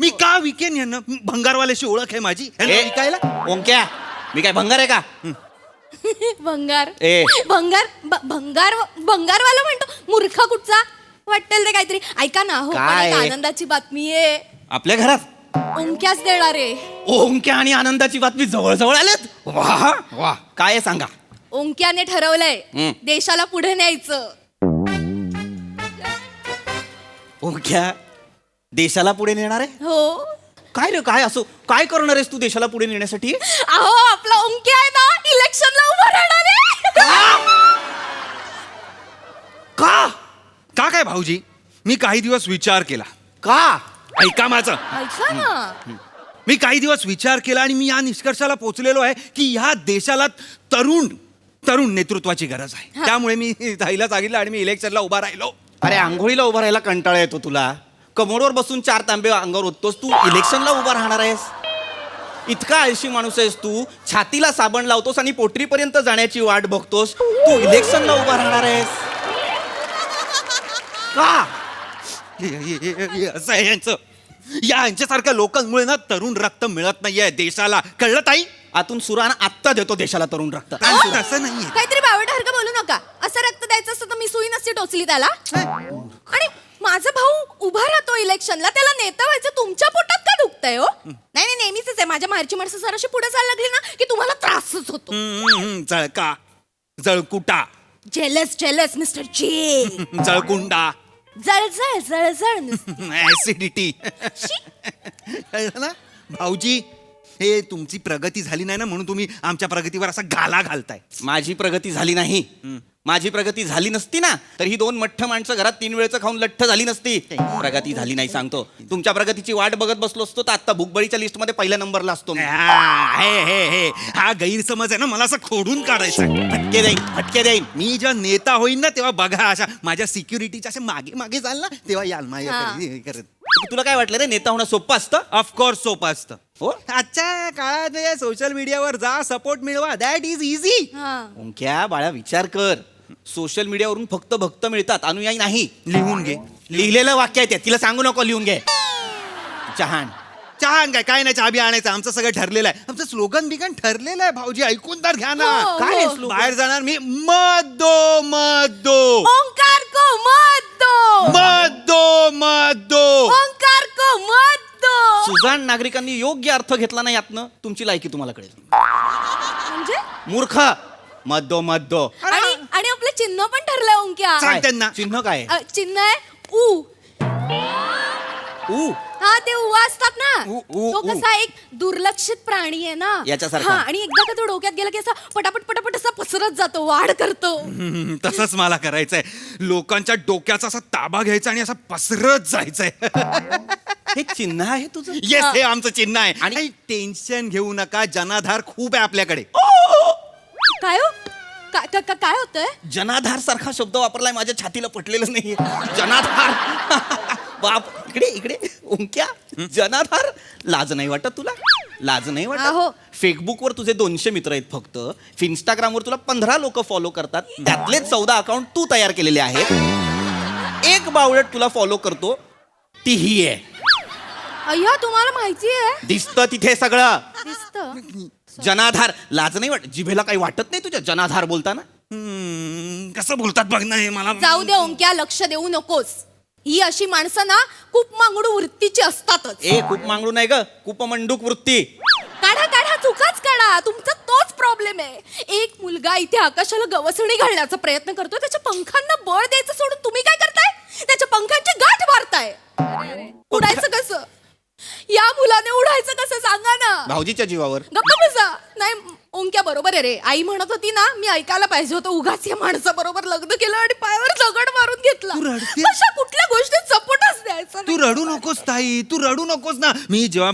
मी का विकेन यांना भंगारवाल्याशी ओळख आहे माझी ह्यांना ए, विकायला ओंक्या मी काय भंगार आहे का भंगार ए. भंगारवाला म्हणतो मूर्ख कुठचा वाटेल ते काहीतरी ऐका ना हो पण काय? एक आनंदाची बातमी आहे आपल्या घरात ओंक्याच देणार आहे ओंक्या आणि आनंदाची बातमी जवळ जवळ आलेत वा वा काय आहे सांगा ओंक्याने ठरवलंय देशाला पुढे न्यायचं ओंक्या देशाला पुढे नेणार आहे हो काय रे काय असो काय करणार आहेस तू देशाला पुढे नेण्यासाठी अहो आपला ओंक्या आहे ना इलेक्शनला उभा राहणार आहे का काय भाऊजी मी काही दिवस विचार केला का ऐका माझं ऐका ना मी काही दिवस विचार केला आणि मी या निष्कर्षाला पोहोचलेलो आहे की ह्या देशाला तरुण तरुण नेतृत्वाची गरज आहे. त्यामुळे मी ताईला सांगितलं आणि मी इलेक्शनला उभा राहिलो. अरे आंघोळीला उभा राहायला कंटाळा येतो तुला. कमोडवर बसून 4 तांबे अंगावर ओततोस, तू इलेक्शनला उभा राहणार आहेस? इतका आळशी माणूस आहेस तू. छातीला साबण लावतोस आणि पोटरीपर्यंत जाण्याची वाट बघतोस. तू इलेक्शनला उभा राहणार आहेस का? असं आहे यांचं. यांच्यासारख्या लोकांमुळे ना तरुण रक्त मिळत नाहीये देशाला. कळलं ताई? आतून सुरान आत्ता देतो देशाला तरुण रक्त. तसं नाहीये. काहीतरी बावटासारखं बोलू नका. असं रक्त द्यायचं असतं तर मी सुई नसती टोचली त्याला. आणि माझा भाऊ उभा राहतो इलेक्शनला, त्याला नेता व्हायचं, तुमच्या पोटात का दुखतंय हो? नाही नेहमीच आहे. माझ्या माहेरची माणसं जराशी पुढे जायला लागली ना की तुम्हाला त्रासच होतो. Jalka, जळकुटा, jealous jealous mister J. जळकुंडा, जळजळ जळजळ नुसती. ऍसिडिटी. कळलं ना भाऊजी? हे तुमची प्रगती झाली नाही ना म्हणून तुम्ही आमच्या प्रगतीवर असा घाला घालताय. माझी प्रगती झाली नाही. माझी प्रगती झाली नसती ना तर ही 2 मठ्ठ माणसं घरात 3 वेळचं खाऊन लठ्ठ झाली नसती. प्रगती झाली नाही सांगतो. तुमच्या प्रगतीची वाट बघत बसलो असतो तर आता भुकबळीच्या लिस्ट मध्ये पहिल्या नंबरला असतो मी. हा गैरसमज आहे ना, मला असं खोडून काढायचा. फटके देईन. मी जेव्हा नेता होईन ना तेव्हा बघा अशा माझ्या सिक्युरिटीच्या असे मागे मागे जाल ना तेव्हा याल माझ्या करत. तुला काय वाटलं रे नेता होणं सोपं असतं? ऑफकोर्स सोपं असतं. हो. आजच्या काळात सोशल मीडियावर जा, सपोर्ट मिळवा, दॅट इज इझी. ओंक्या बाळा विचार कर. सोशल मीडियावरून फक्त भक्त मिळतात, अनुयायी नाही. लिहून घे. लिहिलेलं वाक्य आहे ते, तिला सांगू नको लिहून घे. चहान चहान काय नाही, चहा बी आणायचं. आमचं सगळं ठरलेलं आहे. आमचं स्लोगन बिगन ठरलेलं आहे. भाऊजी ऐकून तर घ्या ना. हो, काय आहे हो. slogan? बाहेर जाणार मी मत दो मत दो ओंकार को मत दो. मत दो मत दो. ओंकार को मत दो. सुजाण नागरिकांनी योग्य अर्थ घेतला नाही यातनं तुमची लायकी तुम्हाला कळेल. म्हणजे मूर्ख. मत दो मत दो. आणि आपलं चिन्ह पण ठरलंय ओंक्या. सांग त्यांना. चिन्ह काय आहे? चिन्ह आहे ऊ. ऊ. हा ते उवा असतात ना. ऊ, ऊ, तो ऊ. कसा एक दुर्लक्षित प्राणी आहे ना याच्यासारखा. हा, आणि एकदा का तो डोक्यात गेला की असा पटापट पटापट असा पसरत जातो, वाढ करतो. तसंच मला करायचंय. लोकांच्या डोक्याचा असा ताबा घ्यायचा आणि असा पसरत जायचंय. हे चिन्ह आहे तुझं? येस, हे आमचं चिन्ह आहे. आणि- आणि टेन्शन घेऊ नका, जनाधार खूप आहे आपल्याकडे. काय हो? काय होतंय? जनाधार सारखा शब्द वापरलाय, माझ्या छातीला पटलेलं नाहीये. जनाधार. बाप, इकडे इकडे ओंक्या. जनाधार. लाज नाही वाटत तुला? लाज नाही अहो. वाटत? फेसबुकवर तुझे 200 मित्र आहेत फक्त. इंस्टाग्रामवर तुला 15 लोक फॉलो करतात. त्यातले 14 अकाउंट तू तयार केलेले आहेत. एक बावळट तुला फॉलो करतो, ती ही आहे. अय्या, तुम्हाला माहिती आहे? दिसतं तिथे सगळं. दिसतं. जनाधार. लाज नाही वाटत? जिभेला काही वाटत नाही तुझ्या जनाधार बोलताना? कसं बोलतात बघ ना हे मला. जाऊ दे ओंक्या, लक्ष देऊ नकोस. ही अशी माणसं ना खूप मांगडू वृत्तीची असतातच. ए खूप मागणू नाही ग, कुपमंडूक वृत्ती. काढा काढा, चुकाच काढा. तुमचा तोच प्रॉब्लेम आहे. एक मुलगा इथे आकाशाला गवसणी घालण्याचा प्रयत्न करतोय, त्याच्या पंखांना बळ द्यायचं सोडून तुम्ही काय करताय? त्याच्या पंखांची गाठ मारताय. उडायचं कसं? या मुलाने उडायचं कसं सांगा ना. भाऊजीच्या जीवावर. गप्पा बसा. नाही ओंक्या बरोबर आहे रे. आई म्हणत होती ना, मी ऐकायला पाहिजे होतं. उगाच या माणसाबरोबर लग्न केलं आणि पायावर दगड मारून घेतला. तू रडतेस? अशा कुठल्या गोष्टीत सपोर्टच द्यायचा तू नाही. रडू नकोस ताई, तू रडू नकोस ना. मी जेव्हा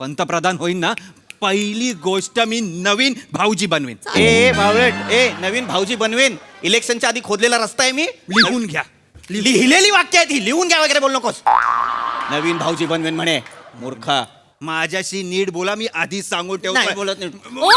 पंतप्रधान होईन ना, पहिली गोष्ट मी नवीन भाऊजी बनवेन. ए बावळट, ए नवीन भाऊजी बनवेन. इलेक्शनच्या आधी खोदलेला रस्ता आहे मी. लिहून घ्या. लिहिलेली वाक्य आहेत ही, लिहून घ्या वगैरे बोल नकोस. नवीन भाऊजी बनवेन म्हणे. मूर्ख. माझ्याशी नीट बोला, मी आधीच सांगून नाही ठेवतो. बोलत नाही. ओ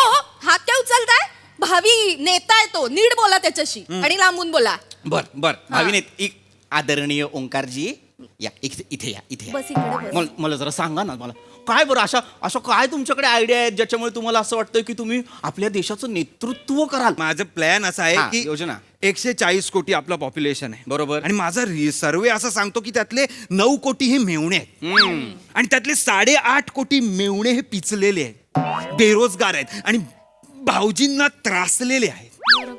हात काय उचलताय? भावी नेता आहे तो. नीट बोला त्याच्याशी आणि लांबून बोला. बर बर. भावीने आदरणीय ओंकारजी या इथे या इथे या. बस इकडे बस. मला जरा सांगा ना, मला काय बरं अशा काय तुमच्याकडे आयडिया आहेत ज्याच्यामुळे तुम्हाला असं वाटतं की तुम्ही आपल्या देशाचं नेतृत्व कराल? माझं प्लॅन असा हा, आहे की योजना. 140 कोटी आपलं पॉप्युलेशन आहे. बरोबर. आणि माझा सर्वे असं सांगतो की त्यातले 9 कोटी हे मेवणे आहेत. आणि त्यातले 8.5 कोटी मेवणे हे पिचलेले आहेत, बेरोजगार आहेत आणि भाऊजींना त्रासलेले आहेत.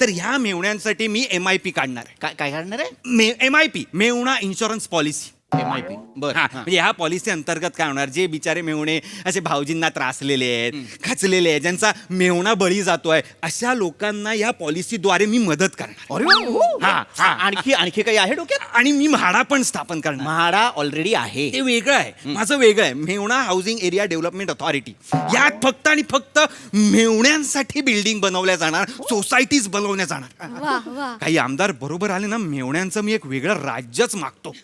तर ह्या मेवण्यांसाठी मी MIP काढणार आहे. काय काय काढणार आहे? MIP, मेवणा इन्शुरन्स पॉलिसी. MIP. बर हा, म्हणजे ह्या पॉलिसी अंतर्गत काय होणार, जे बिचारे मेहुणे असे भाऊजींना त्रासलेले आहेत, खचलेले आहेत, ज्यांचा मेहुणा बळी जातोय, अशा लोकांना या पॉलिसीद्वारे मी मदत करणार. अरे वा, हो. हा, हा. आणखी काही आहे डोक्यात? आणि मी म्हाडा पण स्थापन करणार. म्हाडा ऑलरेडी आहे. ते वेगळं आहे, माझं वेगळं आहे. मेहुणा हाऊसिंग एरिया डेव्हलपमेंट अथॉरिटी. यात फक्त आणि फक्त मेहुण्यांसाठी बिल्डिंग बनवल्या जाणार, सोसायटीज बनवल्या जाणार. वा वा. काही आमदार बरोबर आले ना, मेहुण्यांचं मी एक वेगळं राज्यच मागतो.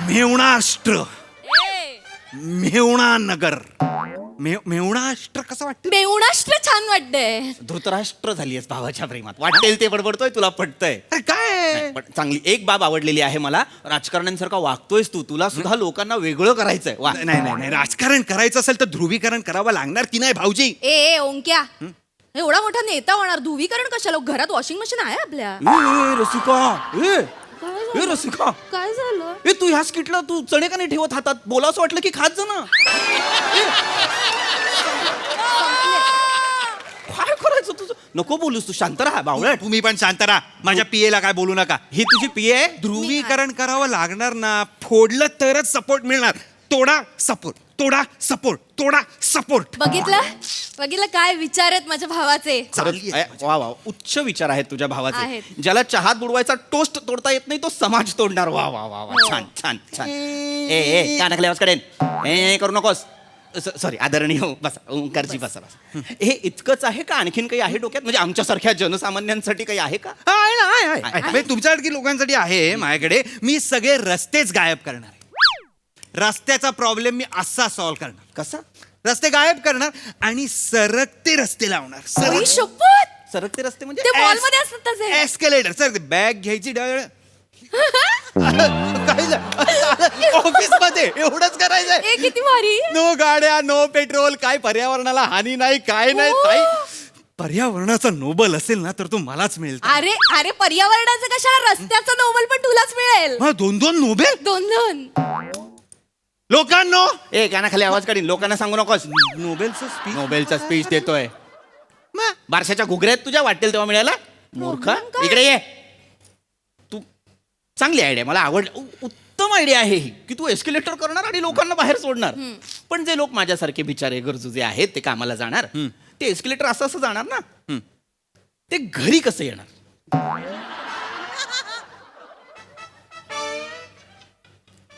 मेहुणाष्ट्र, मेहुणा नगर, मेहुणाष्ट्र कसं वाटतं? मेहुणाष्ट्र छान वाटतंय. धृतराष्ट्र झालीयस भावाच्या प्रेमात. वाटेल ते बडबडतोय, तुला पटतंय. अरे काय नाही, पण चांगली एक बाब आवडलेली आहे मला. राजकारण्यांसारखा वागतोयस तू, तुला सुद्धा लोकांना वेगळं करायचंय. वा. नाही नाही नाही, राजकारण करायचं असेल तर ध्रुवीकरण करावं लागणार की नाही भाऊजी? ए ओंक्या एवढा मोठा नेता होणार ध्रुवीकरण कशाला, घरात वॉशिंग मशीन आहे आपल्या. ए, रसिका ए रसिका, काय झालं? ए तू ह्या स्किटला तू चणे का नाही ठेवत हातात? बोला असं वाटलं की खात जा ना. काय करायचं तुझं? नको बोलूस तू, शांत राहा बावळट. तुम्ही पण शांत राहा, माझ्या पियेला काय बोलू नका. ही तुझी पिये आहे? ध्रुवीकरण करावं लागणार ना, फोडलं तरच सपोर्ट मिळणार. तोडा सपोर्ट, तोडा सपोर्ट, तोडा सपोर्ट. बघितलं काय विचार आहेत माझ्या भावाचे. वा वा, उच्च विचार आहेत तुझ्या भावाचे. आहेत. ज्याला चहात बुडवायचा टोस्ट तोडता येत नाही तो समाज तोडणार. वा वा वा वा, छान छान छान. ए कानाखाली आवाज काढेन. ए करू नकोस. सॉरी, आदरणीय हो, बसा ओंकारजी, बसा बसा. हे इतकंच आहे का? आणखीन काही आहे डोक्यात? म्हणजे आमच्यासारख्या जनसामान्यांसाठी काही आहे का? आहे तुमच्यासारखी लोकांसाठी आहे माझ्याकडे. मी सगळे रस्तेच गायब करणार आहे. रस्त्याचा प्रॉब्लेम मी असा सॉल्व्ह करणार. कसा? रस्ते गायब करणार आणि सरकते रस्ते लावणार. आई शपथ, सरकते रस्ते म्हणजे? ते मॉलमध्ये असतात तसे. एस्केलेटर. सर बॅग घ्यायची ऑफिस मध्ये एवढंच करायचंय. ए किती भारी. नो गाड्या, नो पेट्रोल, काय पर्यावरणाला हानी नाही, काय नाही ताई. पर्यावरणाचा नोबल असेल ना तर तो मलाच मिळेल. अरे अरे पर्यावरणाचं कशाला, रस्त्याचा नोबल पण तुलाच मिळेल. दोन दोन नोबेल. दोन लोकांनो, ए कानाखाली आवाज काढीन. लोकांना सांगू नकोस. नोबेलचं स्पीच. नोबेलचा स्पीच देतोय. बारशाच्या घुगऱ्यात तुझ्या वाटेल तेव्हा मिळाला. मूर्खा, इकडे ये. तू चांगली आयडिया, मला आवड. उत्तम आयडिया आहे ही, की तू एस्केलेटर करणार आणि लोकांना बाहेर सोडणार. पण जे लोक माझ्यासारखे बिचारे गरजू जे आहेत ते कामाला जाणार, ते एस्केलेटर असं असं जाणार ना, ते घरी कसं येणार?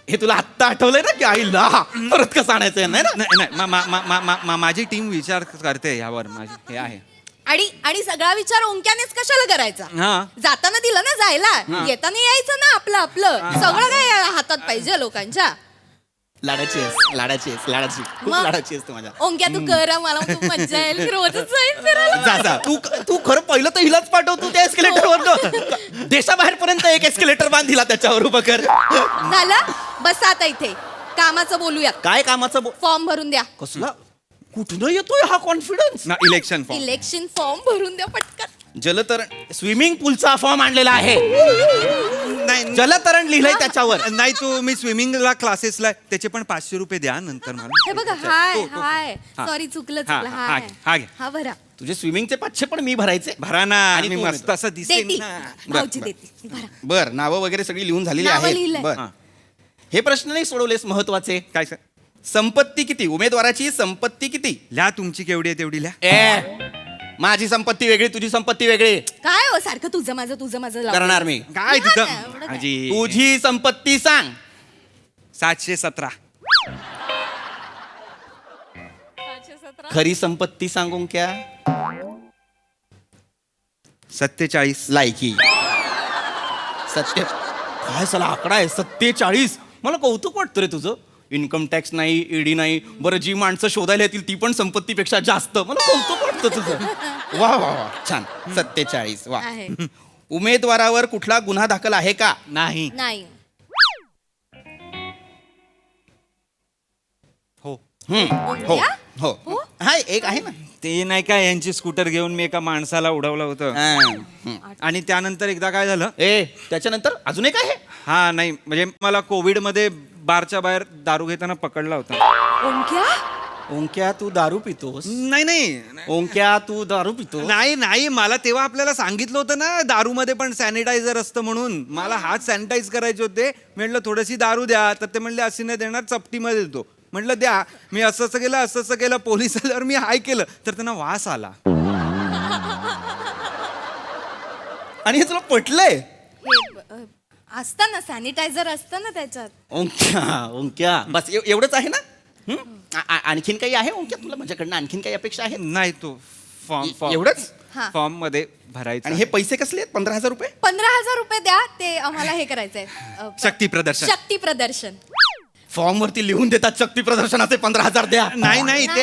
हे तुला आत्ता आठवलंय ना की आईला परत कसं आणायचं नाही ना? नाही, माझी टीम विचार करते यावर. माझी हे आहे. आणि सगळा विचार ओंक्यानेच कशाला करायचा. हा. जाताना दिलं ना जायला, येताना यायचं ना आपलं आपलं. सगळं काय हातात पाहिजे लोकांच्या. लाडाची आहेस, लाडाची आहेस, लाडाची, खूप मग? लाडाची आहेस तू माझ्या. ओंक्या तू कर, मला खूप मज्जा येईल. मी रोजच जाईल फिरायला. जा जा, तू खरं पहिलं तर हिलाच पाठव तू त्या एस्केलेटरवर. देशाबाहेर पर्यंत एक एस्केलेटर बांध दिला त्याच्यावर उभं कर. झालं, बसा आता इथे. कामाचं बोलूयात. काय कामाचं फॉर्म भरून द्या. कसला? कुठनं येतोय हा confidence? Election form. Election form भरून द्या पटकन. जलतरण स्विमिंग पूलचा फॉर्म आणलेला आहे. नाही जलतरण लिहिलंय त्याच्यावर. नाही, तू मी स्विमिंगला क्लासेसला त्याचे पण 500 रुपये द्या नंतर मला. हे बघा, हाय सॉरी, चुकलं हा, हाय. हा घे. हा भरा. तुझे स्विमिंगचे 500 पण मी भरायचे. भरा ना, आणि मी तू मस्त असं दिसेन देती ना. भाऊजी देती. भरा. बर, नावं वगैरे सगळी लिहून झालेली नावं आहेत. लिहिलंय. बर, हे प्रश्न नाही सोडवलेस महत्वाचे. काय सर? संपत्ती किती? उमेदवाराची संपत्ती किती? लिहा, तुमची केवढी आहे तेवढी लिहा. माझी संपत्ती वेगळी, तुझी संपत्ती वेगळी. काय हो सारखं तुझं माझं लावलं. करणार मी. काय लिहा ना, तिथं एवढं काय. माझी तुझी संपत्ती सांग. 717. खरी संपत्ती सांगून क्या? 47. लायकी. काय साला आकडा आहे 47. मला कौतुक वाटतं रे तुझं. इन्कम टॅक्स नाही, ईडी नाही. बरं, जी माणसं शोधायला येतील ती पण संपत्तीपेक्षा जास्त. मला कौतुक वाटतं तुझं. वा वा वा, छान. 47. वा. आहे. उमेदवारावर कुठला गुन्हा दाखल आहे का? नाही. नाही. हो. हो हो. हा एक आहे ना. ते नाही का, यांची स्कूटर घेऊन मी एका माणसाला उडवलं होतं. आणि त्यानंतर एकदा काय झालं. त्याच्यानंतर अजून एक आहे. हा, नाही म्हणजे मला कोविड मध्ये बारच्या बाहेर दारू घेताना पकडला होता. ओंक्या ओंक्या तू दारू पितोस? नाही नाही ओंक्या तू दारू पितो? नाही नाही मला तेव्हा आपल्याला सांगितलं होतं ना दारूमध्ये पण सॅनिटायझर असतं म्हणून. मला हात सॅनिटाईज करायचे होते. म्हटलं थोडीशी दारू द्या, तर ते म्हणले अशी नाही देणार, चपटीमध्ये देतो. म्हटलं द्या. मी असं केलं पोलीस आल्यावर मी हाय केलं तर त्यांना वास आला. आणि हे तुला पटलंय? असतं ना सॅनिटायझर असतं ना त्याच्यात. ओंक्या बस एवढंच आहे ना? आणखीन काही आहे ओंक्या तुला माझ्याकडनं? आणखीन काही अपेक्षा आहे? नाही तो फॉर्म एवढंच? हा. फॉर्म मध्ये भरायचं. आणि हे पैसे कसले आहेत? 15,000 रुपये? 15,000 रुपये द्या, ते आम्हाला हे करायचंय शक्ती प्रदर्शन. शक्ती प्रदर्शन. फॉर्म वरती लिहून देतात शक्ती प्रदर्शनाचे 15,000 द्या. नाही ते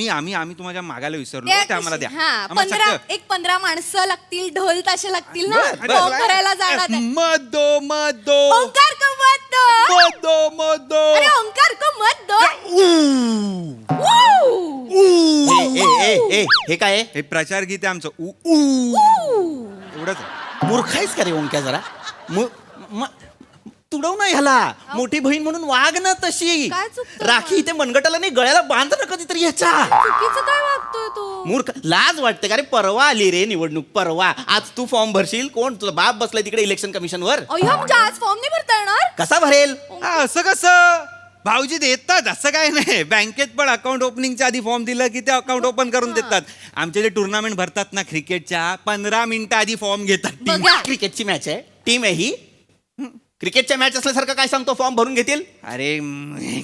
आम्ही तुम्हाला मागायला विसरलो, ते आम्हाला द्या. हा, आम्हाला 15 माणसं लागतील, ढोल ताशे लागतील ना बर, बर. फॉर्म भरायला जाणार आहे. मदो ओंकार को मत दो. मदो अरे ओंकार को मत दो. हे काय आहे? हे प्रचार गीत आहे आमचं. एवढंच आहे. मूर्ख आहेस का रे ओंक्या जरा? तुडव ना ह्याला. मोठी बहीण म्हणून वाग ना तशी. काय चुकतं राखी इथे मनगटाला नाही, गळ्याला बांध ना कधीतरी ह्याच्या. चुकीचं काय वागतोय तू? मूर्ख, लाज वाटते का रे? परवा आली रे निवडणूक, परवा. आज तू फॉर्म भरशील? कोण तुला बाप बसलाय तिकडे इलेक्शन कमिशन वर? अय्या, म्हणजे आज फॉर्म नाही भरता येणार? कसा भरेल? असं कसं? भाऊजी देतात असं काय नाही. बँकेत पण अकाउंट ओपनिंगच्या आधी फॉर्म दिलं की ते अकाउंट ओपन करून देतात. आमचे जे टुर्नामेंट भरतात ना क्रिकेटच्या, 15 मिनिटं आधी फॉर्म घेतात. बघा. क्रिकेटची मॅच आहे, टीम आहे ही. क्रिकेटच्या मॅच असल्यासारखं काय सांगतो? फॉर्म भरून घेतील? अरे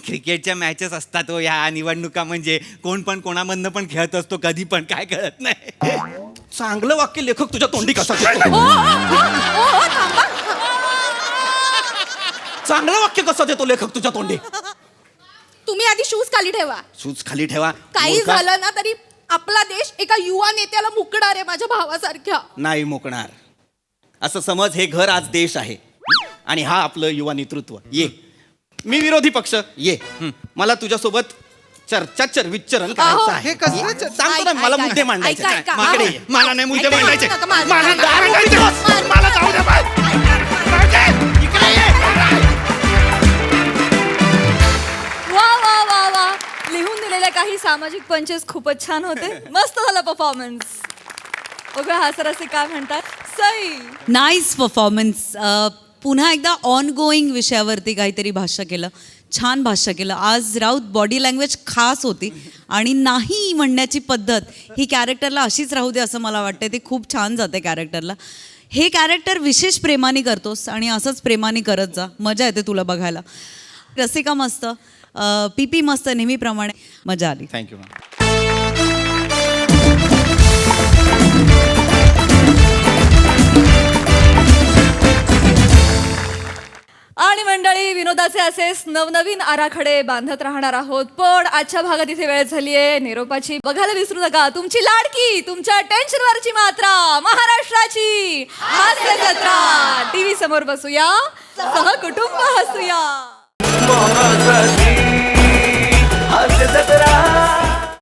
क्रिकेटच्या मॅचेस असतात हो ह्या निवडणुका. म्हणजे कोण पण कोणामधनं पण खेळत असतो कधी पण, काय कळत नाही. चांगलं वाक्य लेखक तुझ्या तोंडी कसा ओ, ओ, ओ, ओ, थांबा. चांगलं वाक्य कसं देतो लेखक तुझ्या तोंडी? तुम्ही आधी शूज खाली ठेवा. शूज खाली ठेवा. काही मूर्खा. झालं ना तरी आपला देश एका युवा नेत्याला मुकणार आहे, माझ्या भावासारख्या. नाही मुकणार. असं समज, हे घर आज देश आहे आणि हा आपलं युवा नेतृत्व. ये, मी विरोधी पक्ष. ये, मला तुझ्यासोबत चर्विच्चरण करायचं आहे. हे कसलं ये, सांगतो ना, मला मुद्दे मांडायचे. ऐका. माकडे ये. मला नाही मुद्दे मांडायचे. नका, माझं- मला नाही मांडायचे. मला जाऊ दे बाय. इकडे ये. वा लिहून दिलेल्या काही सामाजिक पंचेस खूपच छान होते. मस्त झाला परफॉर्मन्स. बघूया हासरसे काय म्हणतात. सई. Nice performance. पुन्हा एकदा ऑन गोईंग विषयावरती काहीतरी भाष्य केलं, छान भाष्य केलं. आज राऊत बॉडी लँग्वेज खास होती आणि नाही म्हणण्याची पद्धत ही कॅरेक्टरला अशीच राहू दे असं मला वाटतं. ते खूप छान जाते कॅरेक्टरला. हे कॅरेक्टर विशेष प्रेमाने करतोस आणि असंच प्रेमाने करत जा. मजा येते तुला बघायला. रसिका मस्त, पीपी मस्त, नेहमीप्रमाणे मजा आली. Thank you ma'am. आणि मंडळी, विनोदाचे असेच नवनवीन आराखडे बांधत राहणार आहोत. पण आजच्या भागात इथे वेळ झाली आहे निरोपाची. बघायला विसरू नका तुमची लाडकी, तुमच्या टेन्शनवरची मात्रा, महाराष्ट्राची हास्य जत्रा. टीव्ही समोर बसूया, सहकुटुंब हसूया. हास्य जत्रा.